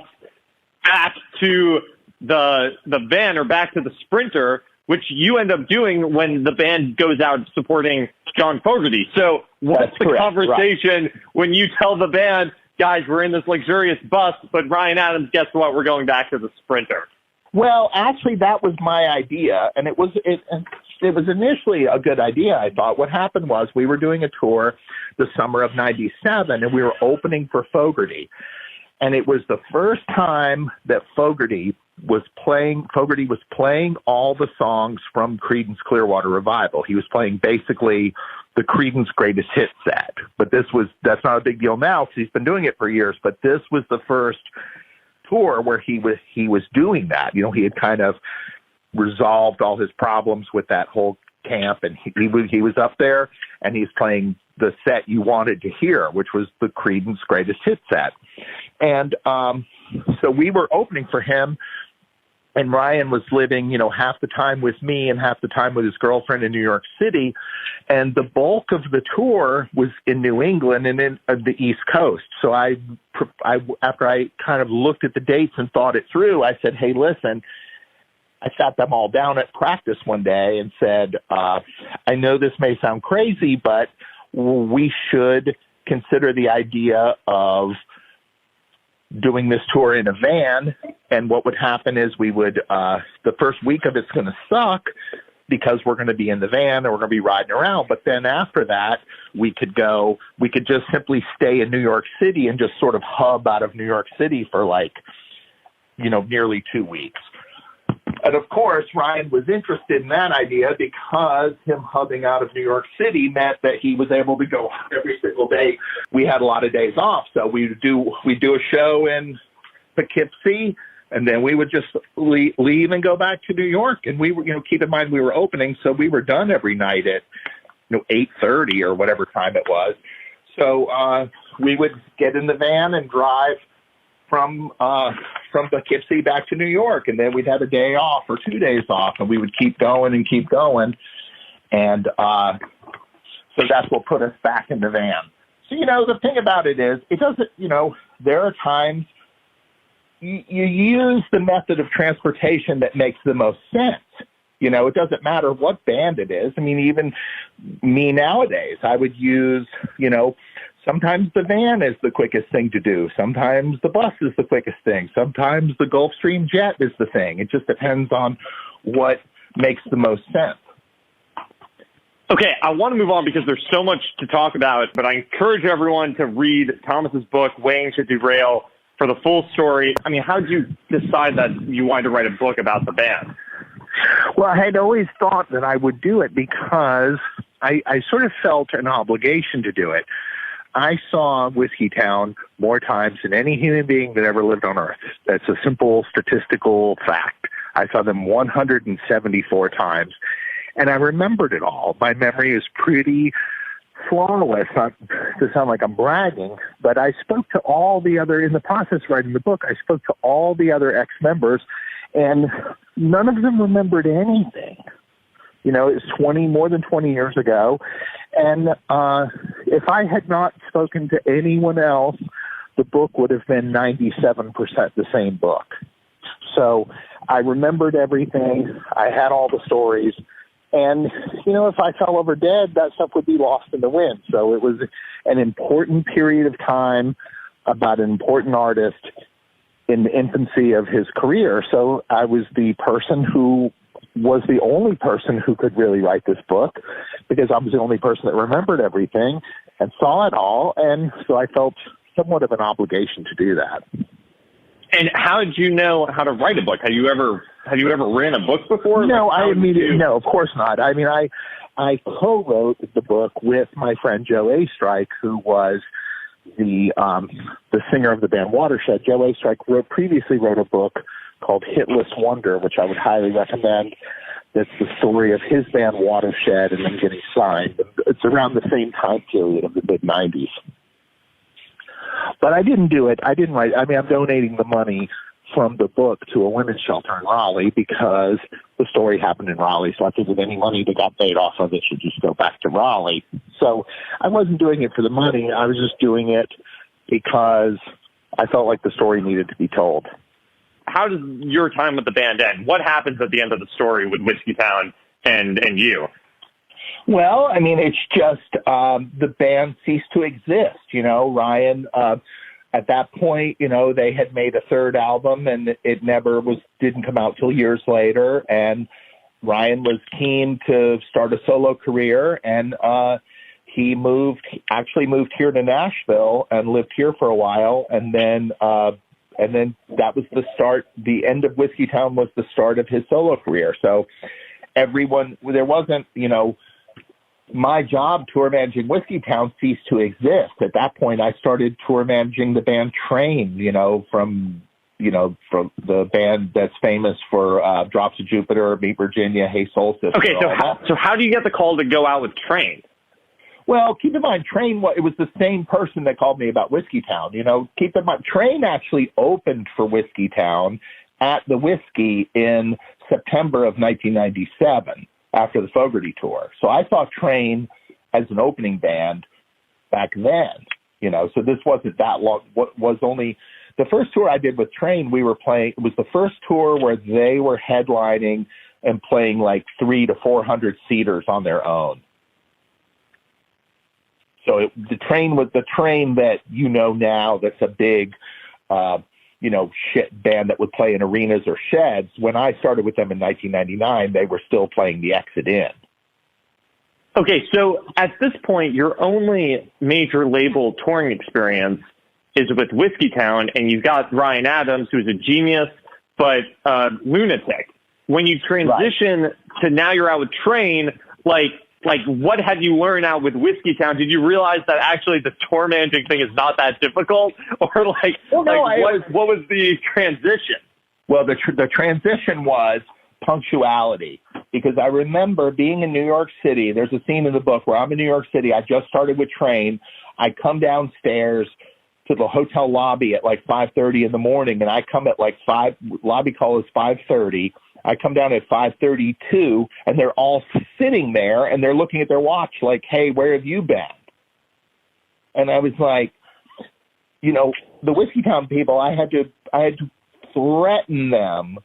back to the van or back to the Sprinter, which you end up doing when the band goes out supporting John Fogerty. So what's the conversation when you tell the band, guys, we're in this luxurious bus, but Ryan Adams, guess what? We're going back to the Sprinter.
Well, actually, that was my idea, and it was initially a good idea, I thought. What happened was we were doing a tour the summer of '97, and we were opening for Fogerty. And it was the first time that Fogerty was playing all the songs from Creedence Clearwater Revival. He was playing basically the Creedence greatest hit set. But that's not a big deal now because he's been doing it for years. But this was the first tour where he was doing that. He had kind of resolved all his problems with that whole camp, and he was up there and he's playing the set you wanted to hear, which was the Creedence greatest hit set. And so we were opening for him, and Ryan was living, half the time with me and half the time with his girlfriend in New York City. And the bulk of the tour was in New England and in the East Coast. So after I kind of looked at the dates and thought it through, I said, hey, listen, I sat them all down at practice one day and said, I know this may sound crazy, but we should consider the idea of doing this tour in a van. And what would happen is we would, the first week of it's going to suck because we're going to be in the van and we're going to be riding around. But then after that, we could just simply stay in New York City and just sort of hub out of New York City for nearly 2 weeks. And of course, Ryan was interested in that idea because him hubbing out of New York City meant that he was able to go every single day. We had a lot of days off, so we'd do a show in Poughkeepsie, and then we would just leave and go back to New York. And we were, keep in mind we were opening, so we were done every night at 8:30 or whatever time it was. So we would get in the van and drive from Poughkeepsie back to New York, and then we'd have a day off or 2 days off, and we would keep going and keep going. And so that's what put us back in the van. So, the thing about it is, it doesn't, there are times you use the method of transportation that makes the most sense. It doesn't matter what band it is. I mean, even me nowadays, I would use, sometimes the van is the quickest thing to do. Sometimes the bus is the quickest thing. Sometimes the Gulfstream jet is the thing. It just depends on what makes the most sense.
Okay, I want to move on because there's so much to talk about, but I encourage everyone to read Thomas's book, Weighing to Derail, for the full story. I mean, how did you decide that you wanted to write a book about the band?
Well, I had always thought that I would do it because I sort of felt an obligation to do it. I saw Whiskeytown more times than any human being that ever lived on Earth. That's a simple statistical fact. I saw them 174 times, and I remembered it all. My memory is pretty flawless, not to sound like I'm bragging, but I spoke to all the other, in the process of writing the book, I spoke to all the other ex-members, and none of them remembered anything. It was more than 20 years ago. And if I had not spoken to anyone else, the book would have been 97% the same book. So I remembered everything. I had all the stories. And, if I fell over dead, that stuff would be lost in the wind. So it was an important period of time about an important artist in the infancy of his career. So I was the person who was the only person who could really write this book because I was the only person that remembered everything and saw it all. And so I felt somewhat of an obligation to do that.
And how did you know how to write a book? Have you ever written a book before?
No, no, of course not. I mean, I co-wrote the book with my friend Joe Astrike, who was the singer of the band Watershed. Joe Astrike previously wrote a book called Hitless Wonder, which I would highly recommend. That's the story of his band Watershed and then getting signed. It's around the same time period of the mid-'90s. But I didn't do it. I didn't write. I mean, I'm donating the money from the book to a women's shelter in Raleigh because the story happened in Raleigh. So I figured any money that got paid off of it should just go back to Raleigh. So I wasn't doing it for the money. I was just doing it because I felt like the story needed to be told.
How does your time with the band end? What happens at the end of the story with Whiskeytown and you?
Well, I mean, it's just the band ceased to exist. Ryan, at that point, they had made a third album and it didn't come out till years later. And Ryan was keen to start a solo career, and he moved here to Nashville and lived here for a while. And then that was the start. The end of Whiskeytown was the start of his solo career. So there wasn't, my job tour managing Whiskeytown ceased to exist. At that point, I started tour managing the band Train, from the band that's famous for Drops of Jupiter, Meet Virginia, Hey Soul Sister.
Okay, so how do you get the call to go out with Train?
Well, keep in mind, Train, it was the same person that called me about Whiskeytown. Keep in mind, Train actually opened for Whiskeytown at the Whiskey in September of 1997 after the Fogerty tour. So I saw Train as an opening band back then, so this wasn't that long. What was only the first tour I did with Train, we were playing, it was the first tour where they were headlining and playing like 300 to 400 seaters on their own. So the Train was the Train that you know now, that's a big, shit band that would play in arenas or sheds. When I started with them in 1999, they were still playing the Exit In.
Okay, so at this point, your only major label touring experience is with Whiskey Town, and you've got Ryan Adams, who's a genius, but lunatic. When you transition to now you're out with Train, like what had you learned out with Whiskey Town? Did you realize that actually the tour managing thing is not that difficult? Or what was the transition?
Well, the transition was punctuality, because I remember being in New York City. There's a scene in the book where I'm in New York City. I just started with Train. I come downstairs to the hotel lobby at like 5:30 in the morning, and I come at like 5. Lobby call is 5:30. I come down at 5:32, and they're all sitting there, and they're looking at their watch like, "Hey, where have you been?" And I was like, the Whiskey Town people, I had to threaten them,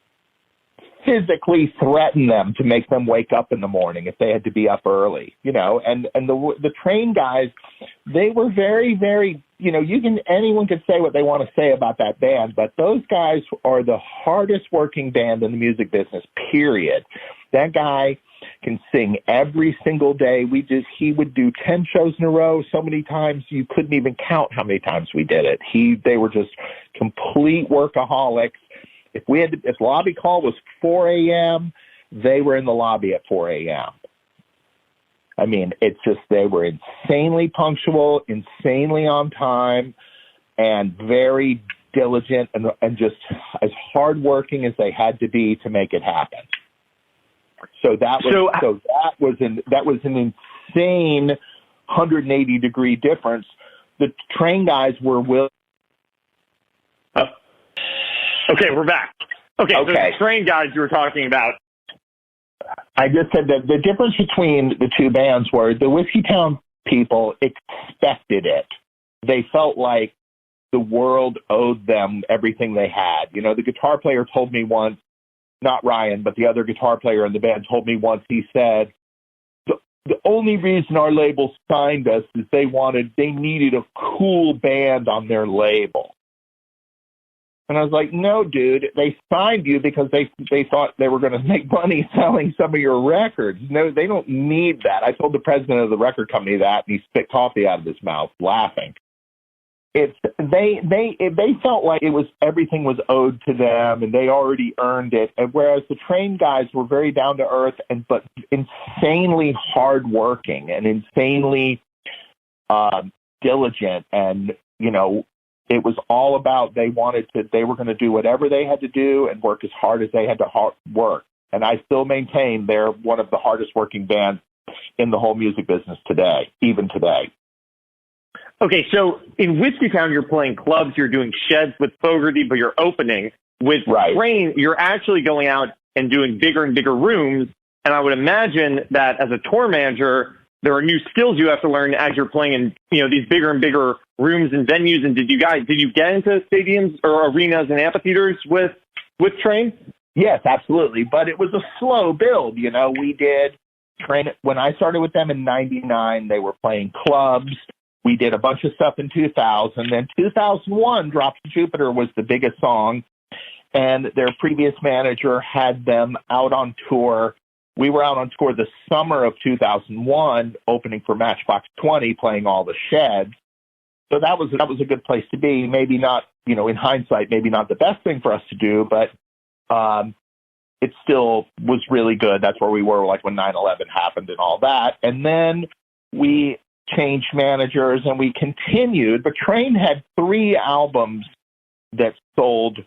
physically threaten them to make them wake up in the morning if they had to be up early, and the Train guys, they were very, very, anyone could say what they want to say about that band, but those guys are the hardest working band in the music business, period. That guy can sing every single day. He would do 10 shows in a row so many times you couldn't even count how many times we did it. They were just complete workaholics. If lobby call was 4 a.m., they were in the lobby at 4 a.m. I mean, it's just, they were insanely punctual, insanely on time, and very diligent and just as hardworking as they had to be to make it happen. So that was an insane 180-degree difference. The Train guys were willing.
Okay, we're back. Okay. So the Train guys you were talking about.
I just said that the difference between the two bands were the Whiskey Town people expected it. They felt like the world owed them everything they had. The guitar player told me once, not Ryan, but the other guitar player in the band told me once, he said, the only reason our label signed us is they needed a cool band on their label. And I was like, no, dude, they signed you because they thought they were going to make money selling some of your records. No, they don't need that. I told the president of the record company that, and he spit coffee out of his mouth laughing. They felt like everything was owed to them, and they already earned it. And whereas the Train guys were very down to earth, but insanely hardworking and insanely diligent, and it was all about they were going to do whatever they had to do and work as hard as they had to work. And I still maintain they're one of the hardest working bands in the whole music business today, even today.
Okay, so in Whiskey Town, you're playing clubs, you're doing sheds with Fogerty, but you're opening. With Train, you're actually going out and doing bigger and bigger rooms. And I would imagine that as a tour manager, there are new skills you have to learn as you're playing in, these bigger and bigger rooms and venues. And did you get into stadiums or arenas and amphitheaters with Train?
Yes, absolutely. But it was a slow build. We did Train. When I started with them in 99, they were playing clubs. We did a bunch of stuff in 2000. Then 2001, Drop to Jupiter was the biggest song. And their previous manager had them out on tour. We were out on tour the summer of 2001, opening for Matchbox 20, playing all the sheds. So that was a good place to be. Maybe not, in hindsight, maybe not the best thing for us to do, but it still was really good. That's where we were, like when 9/11 happened and all that. And then we changed managers and we continued. But Train had 3 albums that sold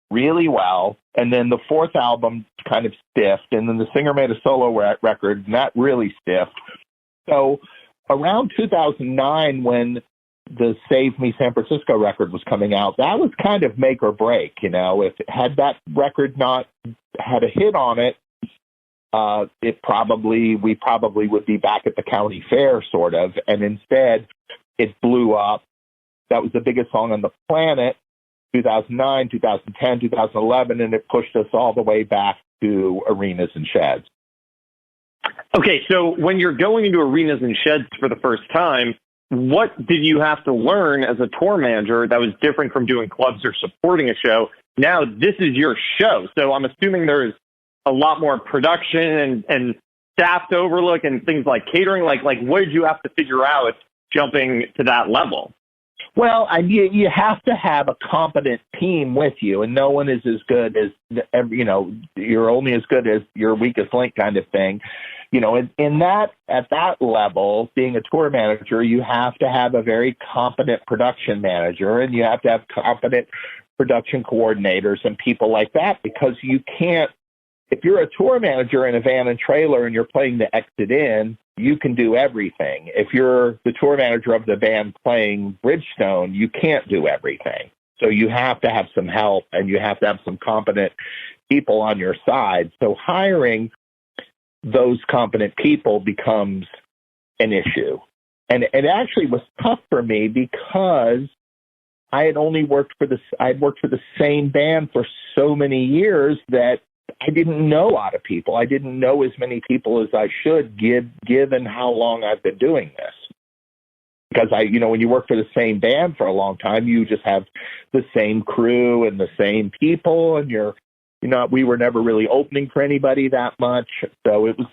really well, and then the 4th album kind of stiffed, and then the singer made a solo record, and that really stiffed. So around 2009, when the Save Me San Francisco record was coming out, that was kind of make or break. If had that record not had a hit on it, we probably would be back at the county fair, sort of, and instead it blew up. That was the biggest song on the planet. 2009, 2010, 2011, and it pushed us all the way back to arenas and sheds.
Okay, so when you're going into arenas and sheds for the first time, what did you have to learn as a tour manager that was different from doing clubs or supporting a show? Now this is your show, so I'm assuming there's a lot more production and staff to overlook and things like catering. Like what did you have to figure out jumping to that level?
Well, you have to have a competent team with you, and no one is as good as, you're only as good as your weakest link kind of thing. At that level, being a tour manager, you have to have a very competent production manager, and you have to have competent production coordinators and people like that, because you can't, if you're a tour manager in a van and trailer and you're playing the exit in, you can do everything. If you're the tour manager of the band playing Bridgestone, you can't do everything. So you have to have some help, and you have to have some competent people on your side. So hiring those competent people becomes an issue. And it actually was tough for me because I had only worked for the same band for so many years that I didn't know a lot of people. I didn't know as many people as I should, given how long I've been doing this. Because when you work for the same band for a long time, you just have the same crew and the same people, and we were never really opening for anybody that much. So it was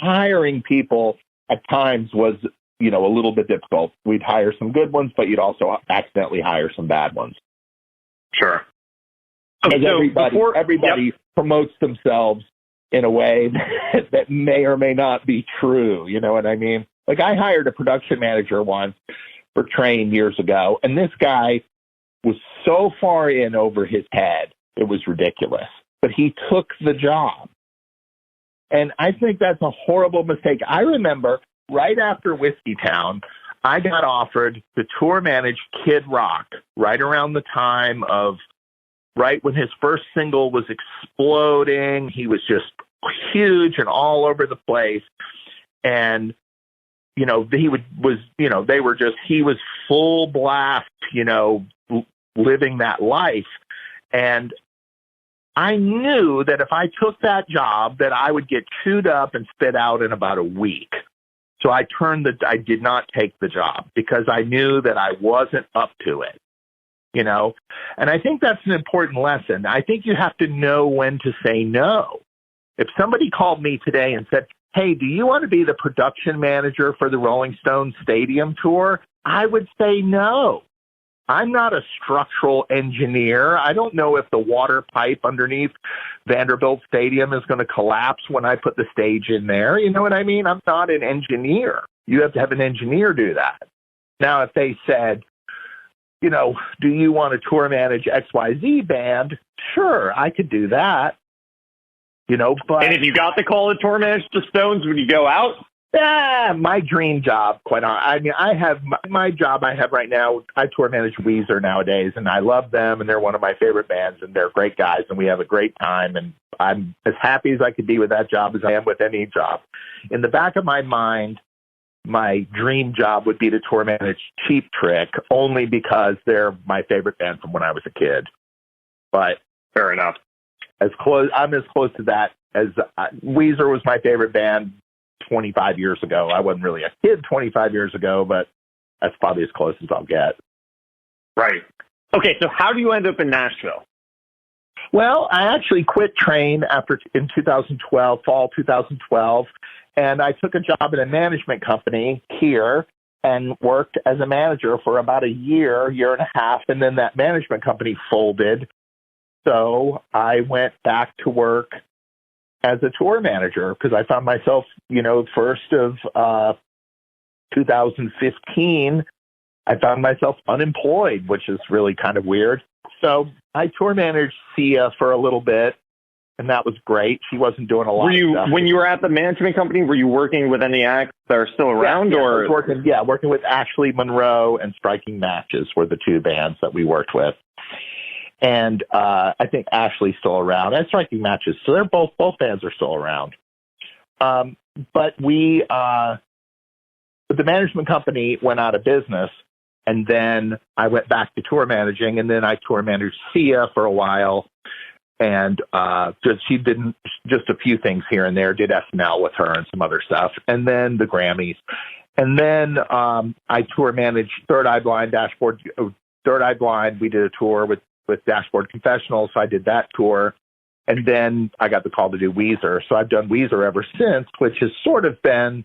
hiring people at times was, a little bit difficult. We'd hire some good ones, but you'd also accidentally hire some bad ones.
Sure.
Because everybody promotes themselves in a way that may or may not be true. You know what I mean? Like, I hired a production manager once for Train years ago, and this guy was so far in over his head, it was ridiculous. But he took the job. And I think that's a horrible mistake. I remember right after Whiskey Town, I got offered to tour manage Kid Rock right around the time of, right when his first single was exploding. He was just huge and all over the place. And, he was full blast, living that life. And I knew that if I took that job, that I would get chewed up and spit out in about a week. So I did not take the job because I knew that I wasn't up to it, and I think that's an important lesson. I think you have to know when to say no. If somebody called me today and said, hey, do you want to be the production manager for the Rolling Stones Stadium tour? I would say no. I'm not a structural engineer. I don't know if the water pipe underneath Vanderbilt Stadium is going to collapse when I put the stage in there. You know what I mean? I'm not an engineer. You have to have an engineer do that. Now, if they said, do you want to tour manage XYZ band? Sure, I could do that. But... And if you got the call to tour manage the Stones, would you go out? My dream job, quite honestly. I have my job I have right now. I tour manage Weezer nowadays, and I love them, and they're one of my favorite bands, and they're great guys, and we have a great time, and I'm as happy as I could be with that job as I am with any job. In the back of my mind, my dream job would be to tour manage Cheap Trick, only because they're my favorite band from when I was a kid. But fair enough. I'm as close to that as Weezer was my favorite band 25 years ago. I wasn't really a kid 25 years ago, but that's probably as close as I'll get. Right. Okay, so how do you end up in Nashville? Well, I actually quit Train in 2012, fall 2012, and I took a job at a management company here and worked as a manager for about a year and a half, and then that management company folded. So I went back to work as a tour manager because I found myself, first of 2015, I found myself unemployed, which is really kind of weird. So I tour managed Sia for a little bit, and that was great. She wasn't doing a lot of stuff. When you were at the management company, were you working with any acts that are still around? Yeah, or I was working with Ashley Monroe and Striking Matches were the two bands that we worked with. And I think Ashley's still around. And Striking Matches, so they're both bands are still around. But the management company went out of business, And then I went back to tour managing, and then I tour managed Sia for a while. And she did just a few things here and there, did SNL with her and some other stuff, and then the Grammys. And then I tour managed Third Eye Blind, we did a tour with Dashboard Confessional, so I did that tour. And then I got the call to do Weezer. So I've done Weezer ever since, which has sort of been,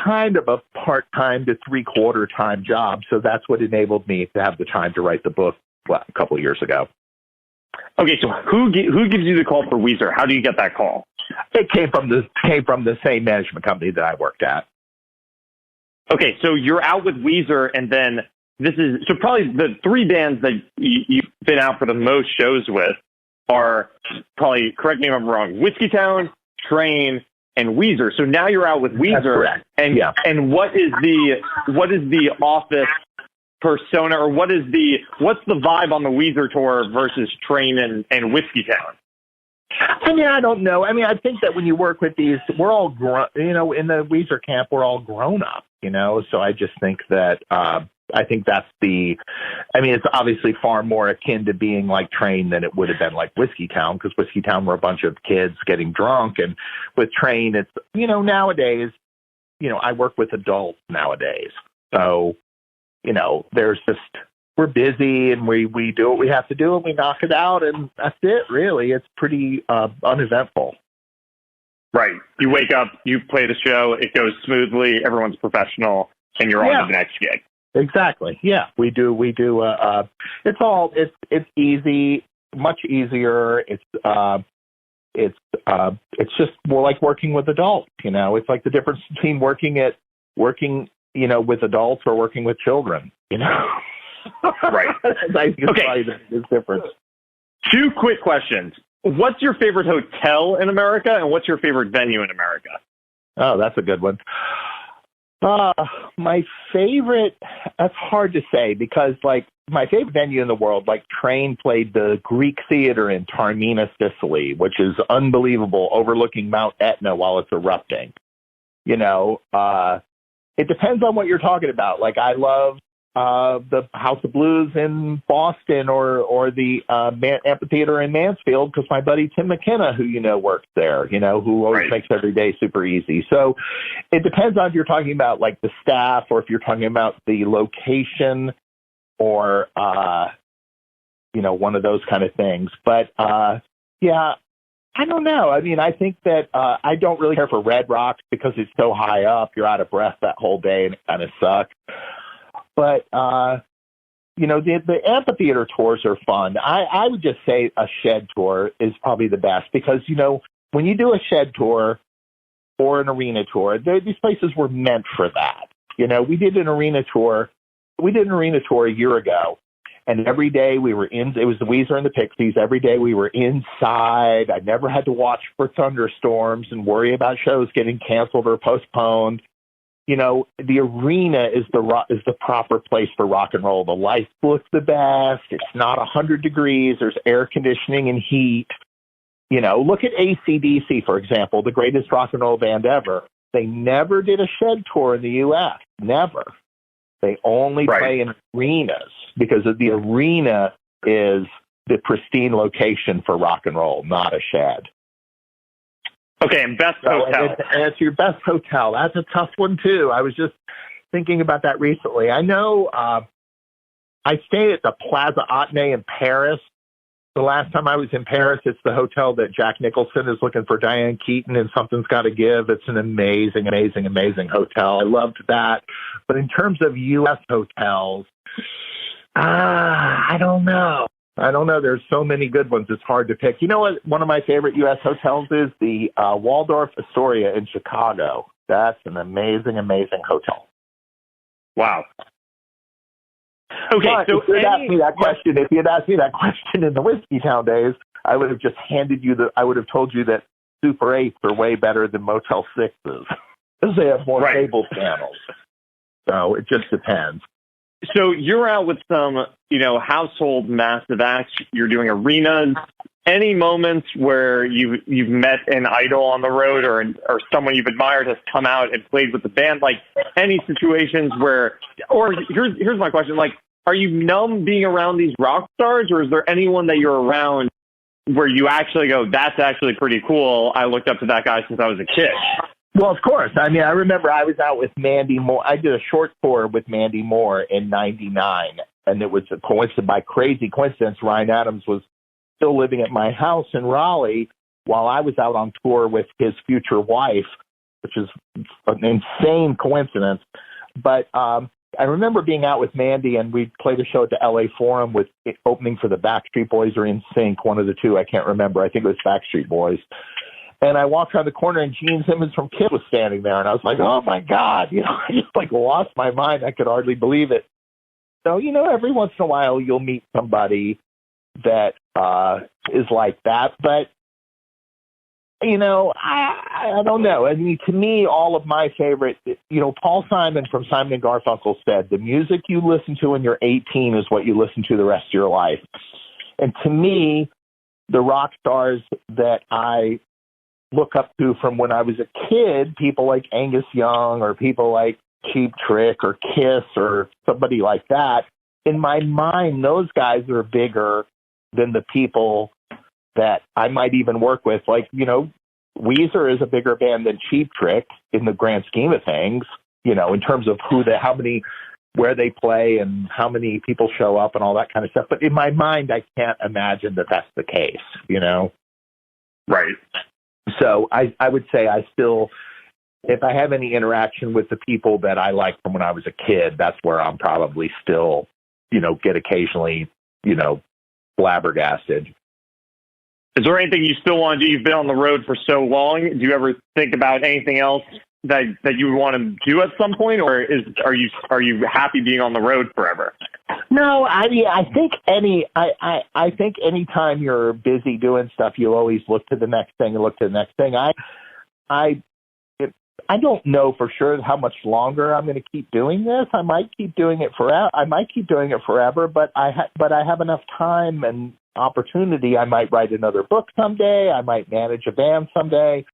kind of a part-time to three-quarter time job. So that's what enabled me to have the time to write the book a couple of years ago.
Okay, so who gives you the call for Weezer? How do you get that call?
It came from the same management company that I worked at.
Okay, so you're out with Weezer, and then probably the three bands that you've been out for the most shows with are probably, correct me if I'm wrong, Whiskey Town, Train, and Weezer. So now you're out with Weezer, and what is the office persona, or what's the vibe on the Weezer tour versus Train and Whiskey Town?
I mean, I don't know. I mean, I think that when you work with these, we're all grown, in the Weezer camp, we're all grown up, so I just think that, I think that's it's obviously far more akin to being like Train than it would have been like Whiskey Town, because Whiskey Town were a bunch of kids getting drunk. And with Train, it's, nowadays, I work with adults nowadays. So, there's just, we're busy and we do what we have to do and we knock it out, and that's it, really. It's pretty uneventful.
Right. You wake up, you play the show, it goes smoothly, everyone's professional, and you're on to the next gig.
Exactly. Yeah, we do. It's easy, much easier. It's just more like working with adults. It's like the difference between working with adults or working with children.
Right.
I think it's probably the biggest difference.
Two quick questions. What's your favorite hotel in America, and what's your favorite venue in America?
Oh, that's a good one. My favorite, that's hard to say, because my favorite venue in the world, Train played the Greek Theater in Taormina, Sicily, which is unbelievable, overlooking Mount Etna while it's erupting. It depends on what you're talking about. I love the House of Blues in Boston or the amphitheater in Mansfield, because my buddy Tim McKenna, who works there, who always makes every day super easy. So it depends on if you're talking about the staff, or if you're talking about the location, or one of those kind of things. But I don't know. I mean, I think that I don't really care for Red Rocks because it's so high up. You're out of breath that whole day, and it kind of sucks. But, the amphitheater tours are fun. I would just say a shed tour is probably the best, because, when you do a shed tour or an arena tour, these places were meant for that. We did an arena tour. We did an arena tour a year ago, and every day we were it was the Weezer and the Pixies. Every day we were inside. I never had to watch for thunderstorms and worry about shows getting canceled or postponed. The arena is the proper place for rock and roll. The lights look the best. It's not 100 degrees. There's air conditioning and heat. Look at AC/DC, for example, the greatest rock and roll band ever. They never did a shed tour in the U.S. Never. They only play in arenas, because the arena is the pristine location for rock and roll, not a shed.
Okay, and best hotel.
And it's your best hotel. That's a tough one, too. I was just thinking about that recently. I know I stayed at the Plaza Athénée in Paris. The last time I was in Paris, it's the hotel that Jack Nicholson is looking for Diane Keaton in Something's Gotta Give. It's an amazing, amazing, amazing hotel. I loved that. But in terms of U.S. hotels, I don't know. There's so many good ones. It's hard to pick. You know what? One of my favorite U.S. hotels is the Waldorf Astoria in Chicago. That's an amazing, amazing hotel.
Wow. Okay,
but
so
if you'd asked me that question in the Whiskey Town days, I would have just I would have told you that Super 8s are way better than Motel 6s, because they have more stable channels. So it just depends.
So you're out with some, household massive acts. You're doing arenas. any moments where you've met an idol on the road or someone you've admired has come out and played with the band? Like any situations where, or here's my question, like, are you numb being around these rock stars, or is there anyone that you're around where you actually go, that's actually pretty cool, I looked up to that guy since I was a kid?
Well, of course. I mean, I remember I was out with Mandy Moore. I did a short tour with Mandy Moore in '99, and it was a coincidence. By crazy coincidence, Ryan Adams was still living at my house in Raleigh while I was out on tour with his future wife, which is an insane coincidence. But I remember being out with Mandy, and we played a show at the LA Forum with opening for the Backstreet Boys or NSYNC, one of the two. I can't remember. I think it was Backstreet Boys. And I walked around the corner, and Gene Simmons from Kiss was standing there, and I was like, oh, my God. You know, I just, like, lost my mind. I could hardly believe it. So, you know, every once in a while you'll meet somebody that is like that. But, you know, I don't know. I mean, to me, all of my favorite, you know, Paul Simon from Simon & Garfunkel said, the music you listen to when you're 18 is what you listen to the rest of your life. And to me, the rock stars that I look up to from when I was a kid, people like Angus Young or people like Cheap Trick or Kiss or somebody like that, in my mind, those guys are bigger than the people that I might even work with. Like, you know, Weezer is a bigger band than Cheap Trick in the grand scheme of things, you know, in terms of where they play and how many people show up and all that kind of stuff. But in my mind, I can't imagine that that's the case, you know?
Right.
So I would say I still, if I have any interaction with the people that I like from when I was a kid, that's where I'm probably still, you know, get occasionally, you know, flabbergasted.
Is there anything you still want to do? You've been on the road for so long. Do you ever think about anything else that you would want to do at some point, or are you happy being on the road forever?
No, I think anytime you're busy doing stuff, you always look to the next thing and look to the next thing. I don't know for sure how much longer I'm going to keep doing this. I might keep doing it forever. But I have enough time and opportunity. I might write another book someday. I might manage a band someday.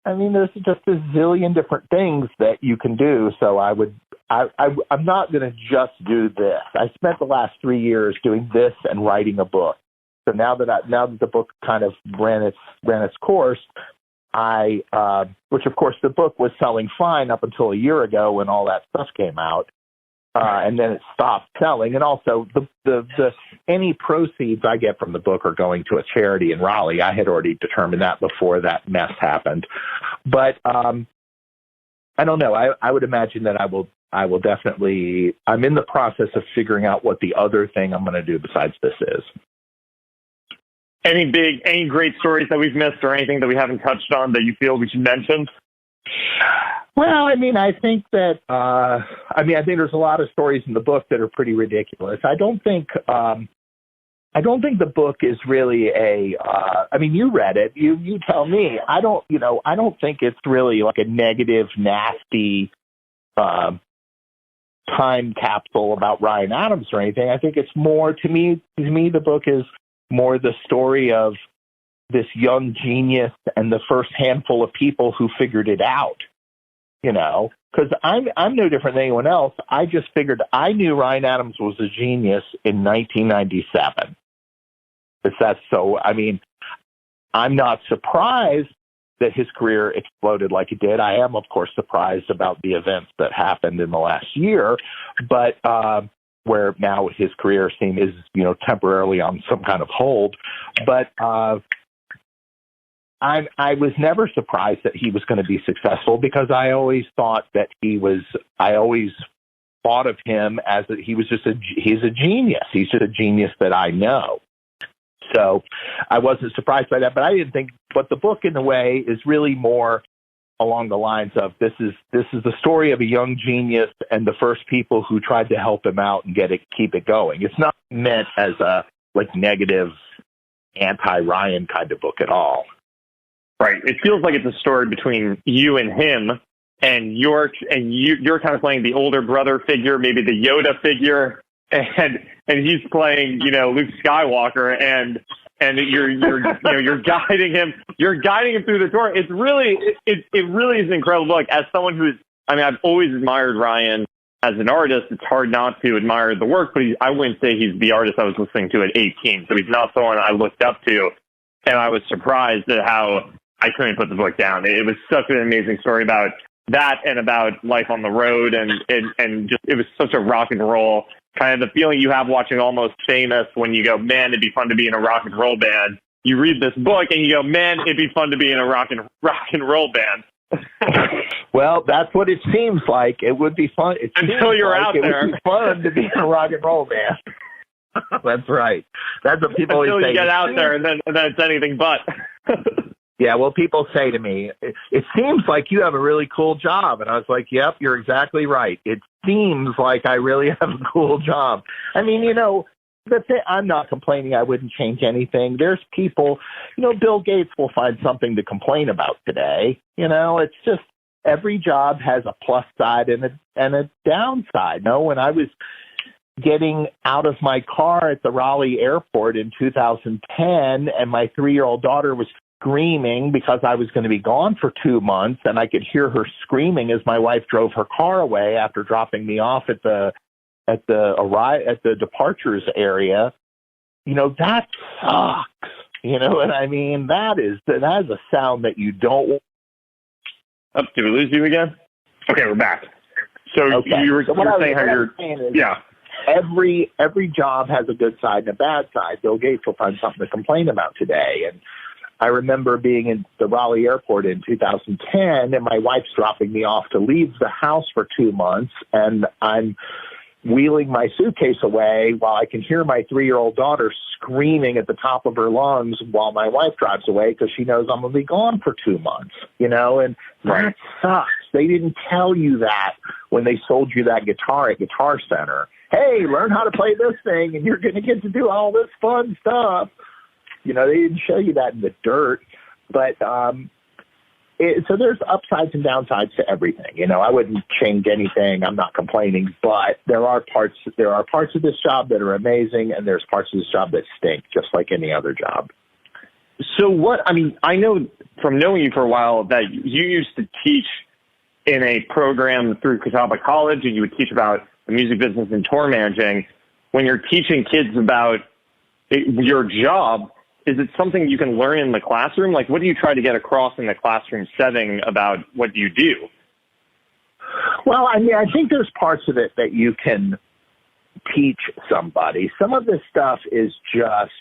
I mean, there's just a zillion different things that you can do. So I'm not going to just do this. I spent the last 3 years doing this and writing a book. So now that the book kind of ran its course, which of course the book was selling fine up until a year ago when all that stuff came out. And then it stopped selling. And also the any proceeds I get from the book are going to a charity in Raleigh. I had already determined that before that mess happened. But I don't know. I would imagine that I will definitely, I'm in the process of figuring out what the other thing I'm going to do besides this is.
Any great stories that we've missed or anything that we haven't touched on that you feel we should mention?
Well, I mean, I think that, I think there's a lot of stories in the book that are pretty ridiculous. I don't think the book is really you read it, you tell me. I don't think it's really like a negative, nasty, time capsule about Ryan Adams or anything. I think it's more, to me, the book is more the story of this young genius and the first handful of people who figured it out, you know, because I'm no different than anyone else. I just figured I knew Ryan Adams was a genius in 1997. I'm not surprised that his career exploded like it did. I am, of course, surprised about the events that happened in the last year, but where now his career is, you know, temporarily on some kind of hold. But I was never surprised that he was going to be successful, because I always thought that I always thought of him as he's a genius. He's just a genius that I know. So I wasn't surprised by that, but I didn't think, but the book in a way is really more along the lines of this is the story of a young genius and the first people who tried to help him out and keep it going. It's not meant as a negative anti-Ryan kind of book at all.
Right. It feels like it's a story between you and him, and you're kind of playing the older brother figure, maybe the Yoda figure, and he's playing, you know, Luke Skywalker, and and you're guiding him through the tour. It really is an incredible book. As someone I've always admired Ryan as an artist. It's hard not to admire the work, but I wouldn't say he's the artist I was listening to at 18. So he's not someone I looked up to, and I was surprised at how I couldn't put the book down. It was such an amazing story about that and about life on the road, and just it was such a rock and roll kind of the feeling you have watching Almost Famous when you go, man, it'd be fun to be in a rock and roll band. You read this book and you go, man, it'd be fun to be in a rock and roll band.
Well, that's what it seems like. It would be fun.
Until you're out there.
It would be fun to be in a rock and roll band. That's right. That's what people always say.
Until you get out there, and then it's anything but.
Yeah, well, people say to me, it seems like you have a really cool job. And I was like, yep, you're exactly right. It seems like I really have a cool job. I mean, I'm not complaining. I wouldn't change anything. There's people, Bill Gates will find something to complain about today. It's just every job has a plus side and a downside. When I was getting out of my car at the Raleigh airport in 2010 and my 3-year-old daughter was screaming because I was going to be gone for 2 months, and I could hear her screaming as my wife drove her car away after dropping me off at the departures area. That sucks. You know what I mean? That is a sound that you don't.
Oh, did we lose you again? Okay, we're back. So
okay.
you were saying how you're yeah.
Every job has a good side and a bad side. Bill Gates will find something to complain about today. And I remember being in the Raleigh airport in 2010, and my wife's dropping me off to leave the house for 2 months, and I'm wheeling my suitcase away while I can hear my 3-year-old daughter screaming at the top of her lungs while my wife drives away because she knows I'm going to be gone for 2 months, and that sucks. They didn't tell you that when they sold you that guitar at Guitar Center. Hey, learn how to play this thing, and you're going to get to do all this fun stuff. They didn't show you that in the dirt. But so there's upsides and downsides to everything. I wouldn't change anything. I'm not complaining. But there are parts of this job that are amazing, and there's parts of this job that stink, just like any other job.
So I know from knowing you for a while that you used to teach in a program through Catawba College, and you would teach about the music business and tour managing. When you're teaching kids about your job, is it something you can learn in the classroom? Like, what do you try to get across in the classroom setting about what you do?
Well, I think there's parts of it that you can teach somebody. Some of this stuff is just,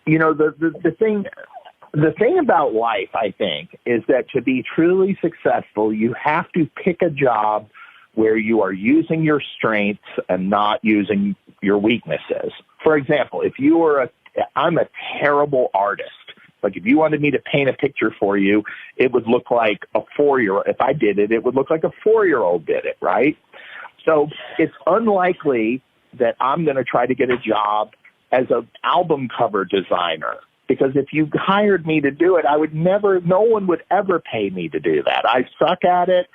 the thing about life, I think, is that to be truly successful, you have to pick a job where you are using your strengths and not using your weaknesses. For example, if you were I'm a terrible artist. Like if you wanted me to paint a picture for you, it would look like a 4-year-old. If I did it, it would look like a 4-year-old did it, right? So it's unlikely that I'm going to try to get a job as an album cover designer, because if you hired me to do it, no one would ever pay me to do that. I suck at it,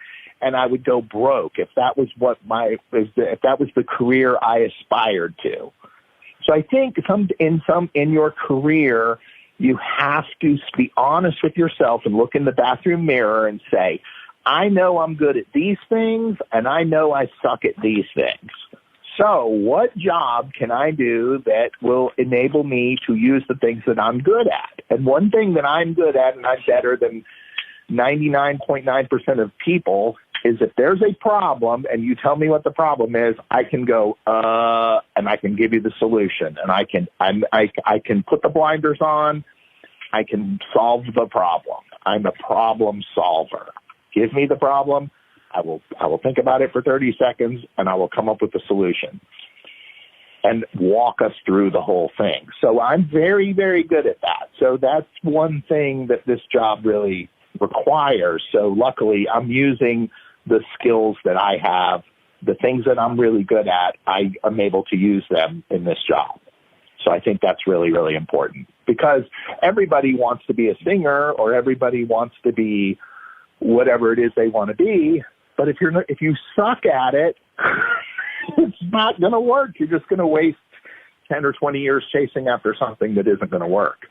and I would go broke if that was the career I aspired to. So I think in your career, you have to be honest with yourself and look in the bathroom mirror and say, I know I'm good at these things, and I know I suck at these things. So what job can I do that will enable me to use the things that I'm good at? And one thing that I'm good at, and I'm better than 99.9% of people, is if there's a problem and you tell me what the problem is, I can go, and I can give you the solution. And I can put the blinders on. I can solve the problem. I'm a problem solver. Give me the problem. I will think about it for 30 seconds, and I will come up with a solution and walk us through the whole thing. So I'm very, very good at that. So that's one thing that this job really requires. So luckily, I'm using the skills that I have, the things that I'm really good at, I am able to use them in this job. So I think that's really, really important, because everybody wants to be a singer, or everybody wants to be whatever it is they want to be. But if you suck at it, it's not going to work. You're just going to waste 10 or 20 years chasing after something that isn't going to work.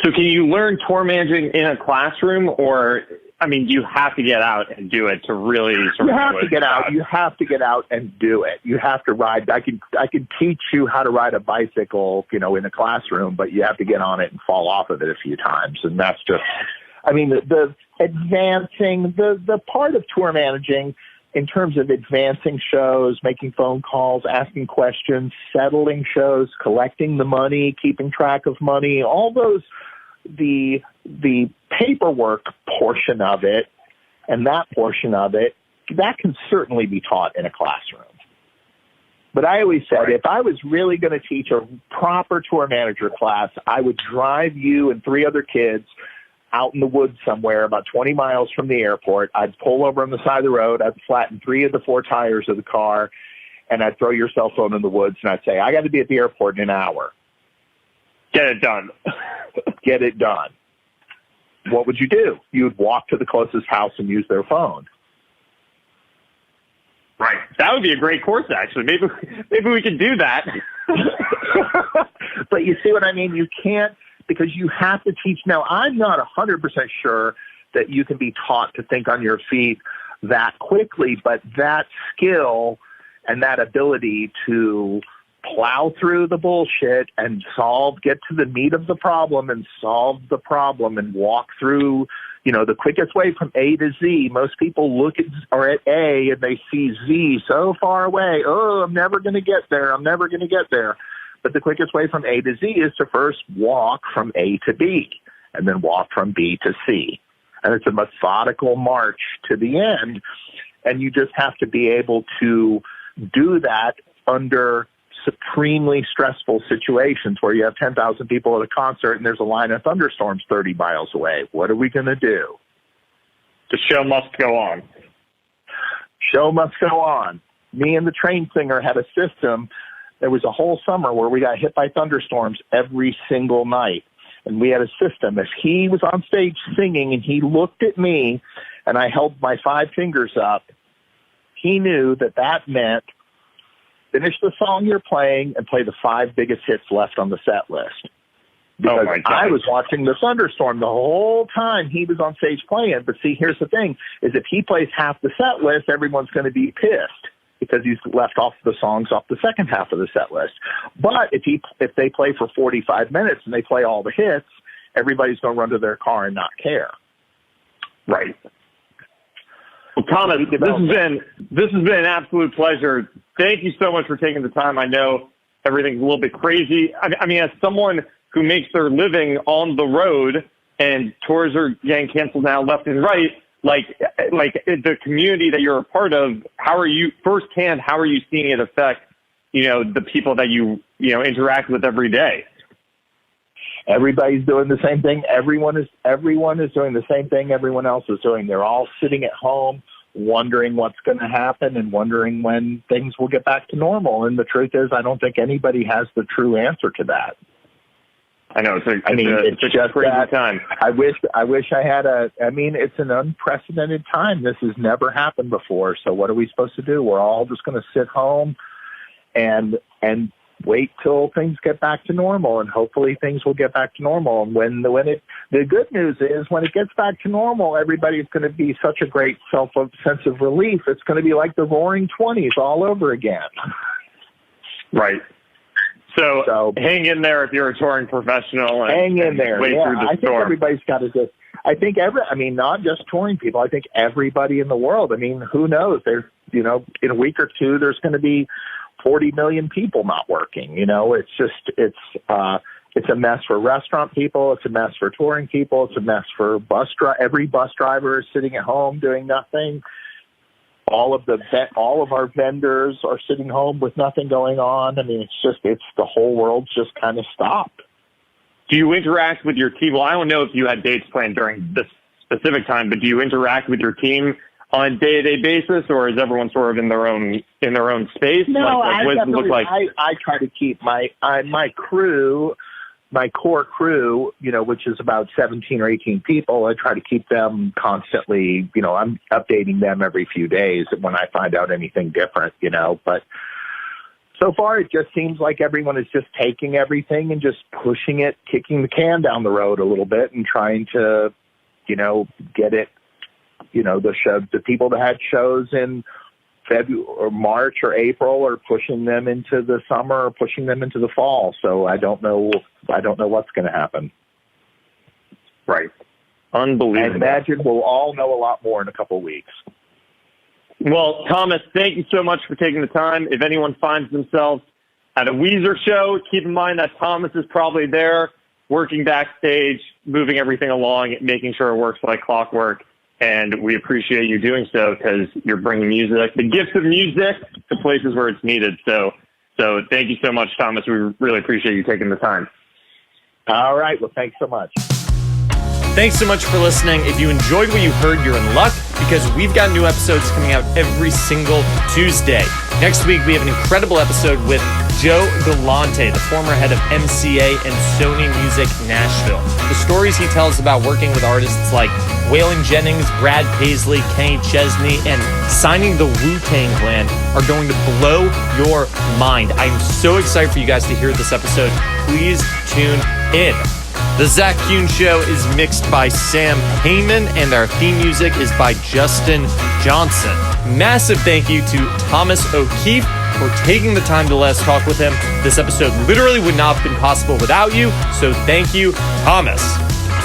So can you learn tour managing in a classroom, or, I mean, you have to get out and do it to really sort of...
You have to get out. You have to get out and do it. You have to ride. I can teach you how to ride a bicycle, in a classroom, but you have to get on it and fall off of it a few times. And that's just, I mean, the advancing, the part of tour managing in terms of advancing shows, making phone calls, asking questions, settling shows, collecting the money, keeping track of money, all those, the paperwork portion of it and that portion of it, that can certainly be taught in a classroom. But I always said, if I was really going to teach a proper tour manager class, I would drive you and 3 other kids out in the woods somewhere about 20 miles from the airport. I'd pull over on the side of the road. I'd flatten 3 of the 4 tires of the car, and I'd throw your cell phone in the woods, and I'd say, I got to be at the airport in an hour.
Get it done.
Get it done. What would you do? You'd walk to the closest house and use their phone.
Right. That would be a great course, actually. Maybe we could do that.
But you see what I mean? You can't, because you have to teach. Now, I'm not 100% sure that you can be taught to think on your feet that quickly, but that skill and that ability to plow through the bullshit and get to the meat of the problem and solve the problem and walk through, the quickest way from A to Z. Most people look at A and they see Z so far away. Oh, I'm never going to get there. I'm never going to get there. But the quickest way from A to Z is to first walk from A to B and then walk from B to C. And it's a methodical march to the end. And you just have to be able to do that under supremely stressful situations where you have 10,000 people at a concert and there's a line of thunderstorms 30 miles away. What are we going to do?
The show must go on.
Show must go on. Me and the train singer had a system. There was a whole summer where we got hit by thunderstorms every single night. And we had a system. If he was on stage singing and he looked at me and I held my 5 fingers up, he knew that meant finish the song you're playing and play the 5 biggest hits left on the set list. Because I was watching the thunderstorm the whole time he was on stage playing. But see, here's the thing, is if he plays half the set list, everyone's going to be pissed because he's left off the songs off the second half of the set list. But if they play for 45 minutes and they play all the hits, everybody's going to run to their car and not care.
Right. Well, Thomas, this has been an absolute pleasure. Thank you so much for taking the time. I know everything's a little bit crazy. I mean, as someone who makes their living on the road and tours are getting canceled now left and right, like the community that you're a part of, how are you seeing it affect, the people that you interact with every day?
Everybody's doing the same thing. Everyone is doing the same thing everyone else is doing. They're all sitting at home wondering what's going to happen and wondering when things will get back to normal. And the truth is, I don't think anybody has the true answer to that.
I know. It's just a crazy time.
I wish I had it's an unprecedented time. This has never happened before. So what are we supposed to do? We're all just going to sit home and wait till things get back to normal, and hopefully things will get back to normal. And the good news is when it gets back to normal, everybody's going to be such a great sense of relief. It's going to be like the Roaring 20s all over again.
Right. So hang in there if you're a touring professional.
Hang in there.
Wait through the storm.
I think everybody's got to just. I think not just touring people. I think everybody in the world. I mean, who knows? There's in a week or two, there's going to be 40 million people not working. It's a mess for restaurant people. It's a mess for touring people. It's a mess for every bus driver is sitting at home doing nothing. All of our vendors are sitting home with nothing going on. I mean, it's the whole world's just kind of stopped.
Do you interact with your team? Well, I don't know if you had dates planned during this specific time, but do you interact with your team on a day-to-day basis, or is everyone sort of in their own space?
No,
what does it look like?
I try to keep my crew, my core crew, which is about 17 or 18 people. I try to keep them constantly. I'm updating them every few days when I find out anything different. But So far, it just seems like everyone is just taking everything and just pushing it, kicking the can down the road a little bit and trying to, get it, the people that had shows in February or March or April are pushing them into the summer or pushing them into the fall. So I don't know what's going to happen.
Right. Unbelievable.
I imagine we'll all know a lot more in a couple of weeks.
Well, Thomas, thank you so much for taking the time. If anyone finds themselves at a Weezer show, keep in mind that Thomas is probably there working backstage, moving everything along, making sure it works like clockwork. And we appreciate you doing so because you're bringing music, the gift of music, to places where it's needed. So thank you so much, Thomas. We really appreciate you taking the time.
All right. Well, thanks so much.
Thanks so much for listening. If you enjoyed what you heard, you're in luck because we've got new episodes coming out every single Tuesday. Next week, we have an incredible episode with Joe Galante, the former head of MCA and Sony Music Nashville. The stories he tells about working with artists like Waylon Jennings, Brad Paisley, Kenny Chesney, and signing the Wu-Tang Clan are going to blow your mind. I'm so excited for you guys to hear this episode. Please tune in. The Zach Kuhn Show is mixed by Sam Heyman, and our theme music is by Justin Johnson. Massive thank you to Thomas O'Keefe for taking the time to let us talk with him. This episode literally would not have been possible without you, so thank you, Thomas.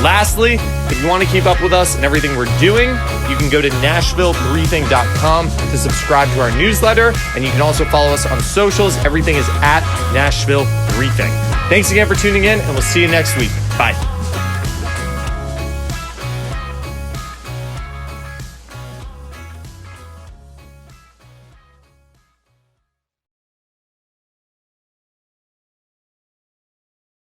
Lastly, if you want to keep up with us and everything we're doing, you can go to NashvilleBriefing.com to subscribe to our newsletter, and you can also follow us on socials. Everything is at Nashville Briefing. Thanks again for tuning in, and we'll see you next week. Bye.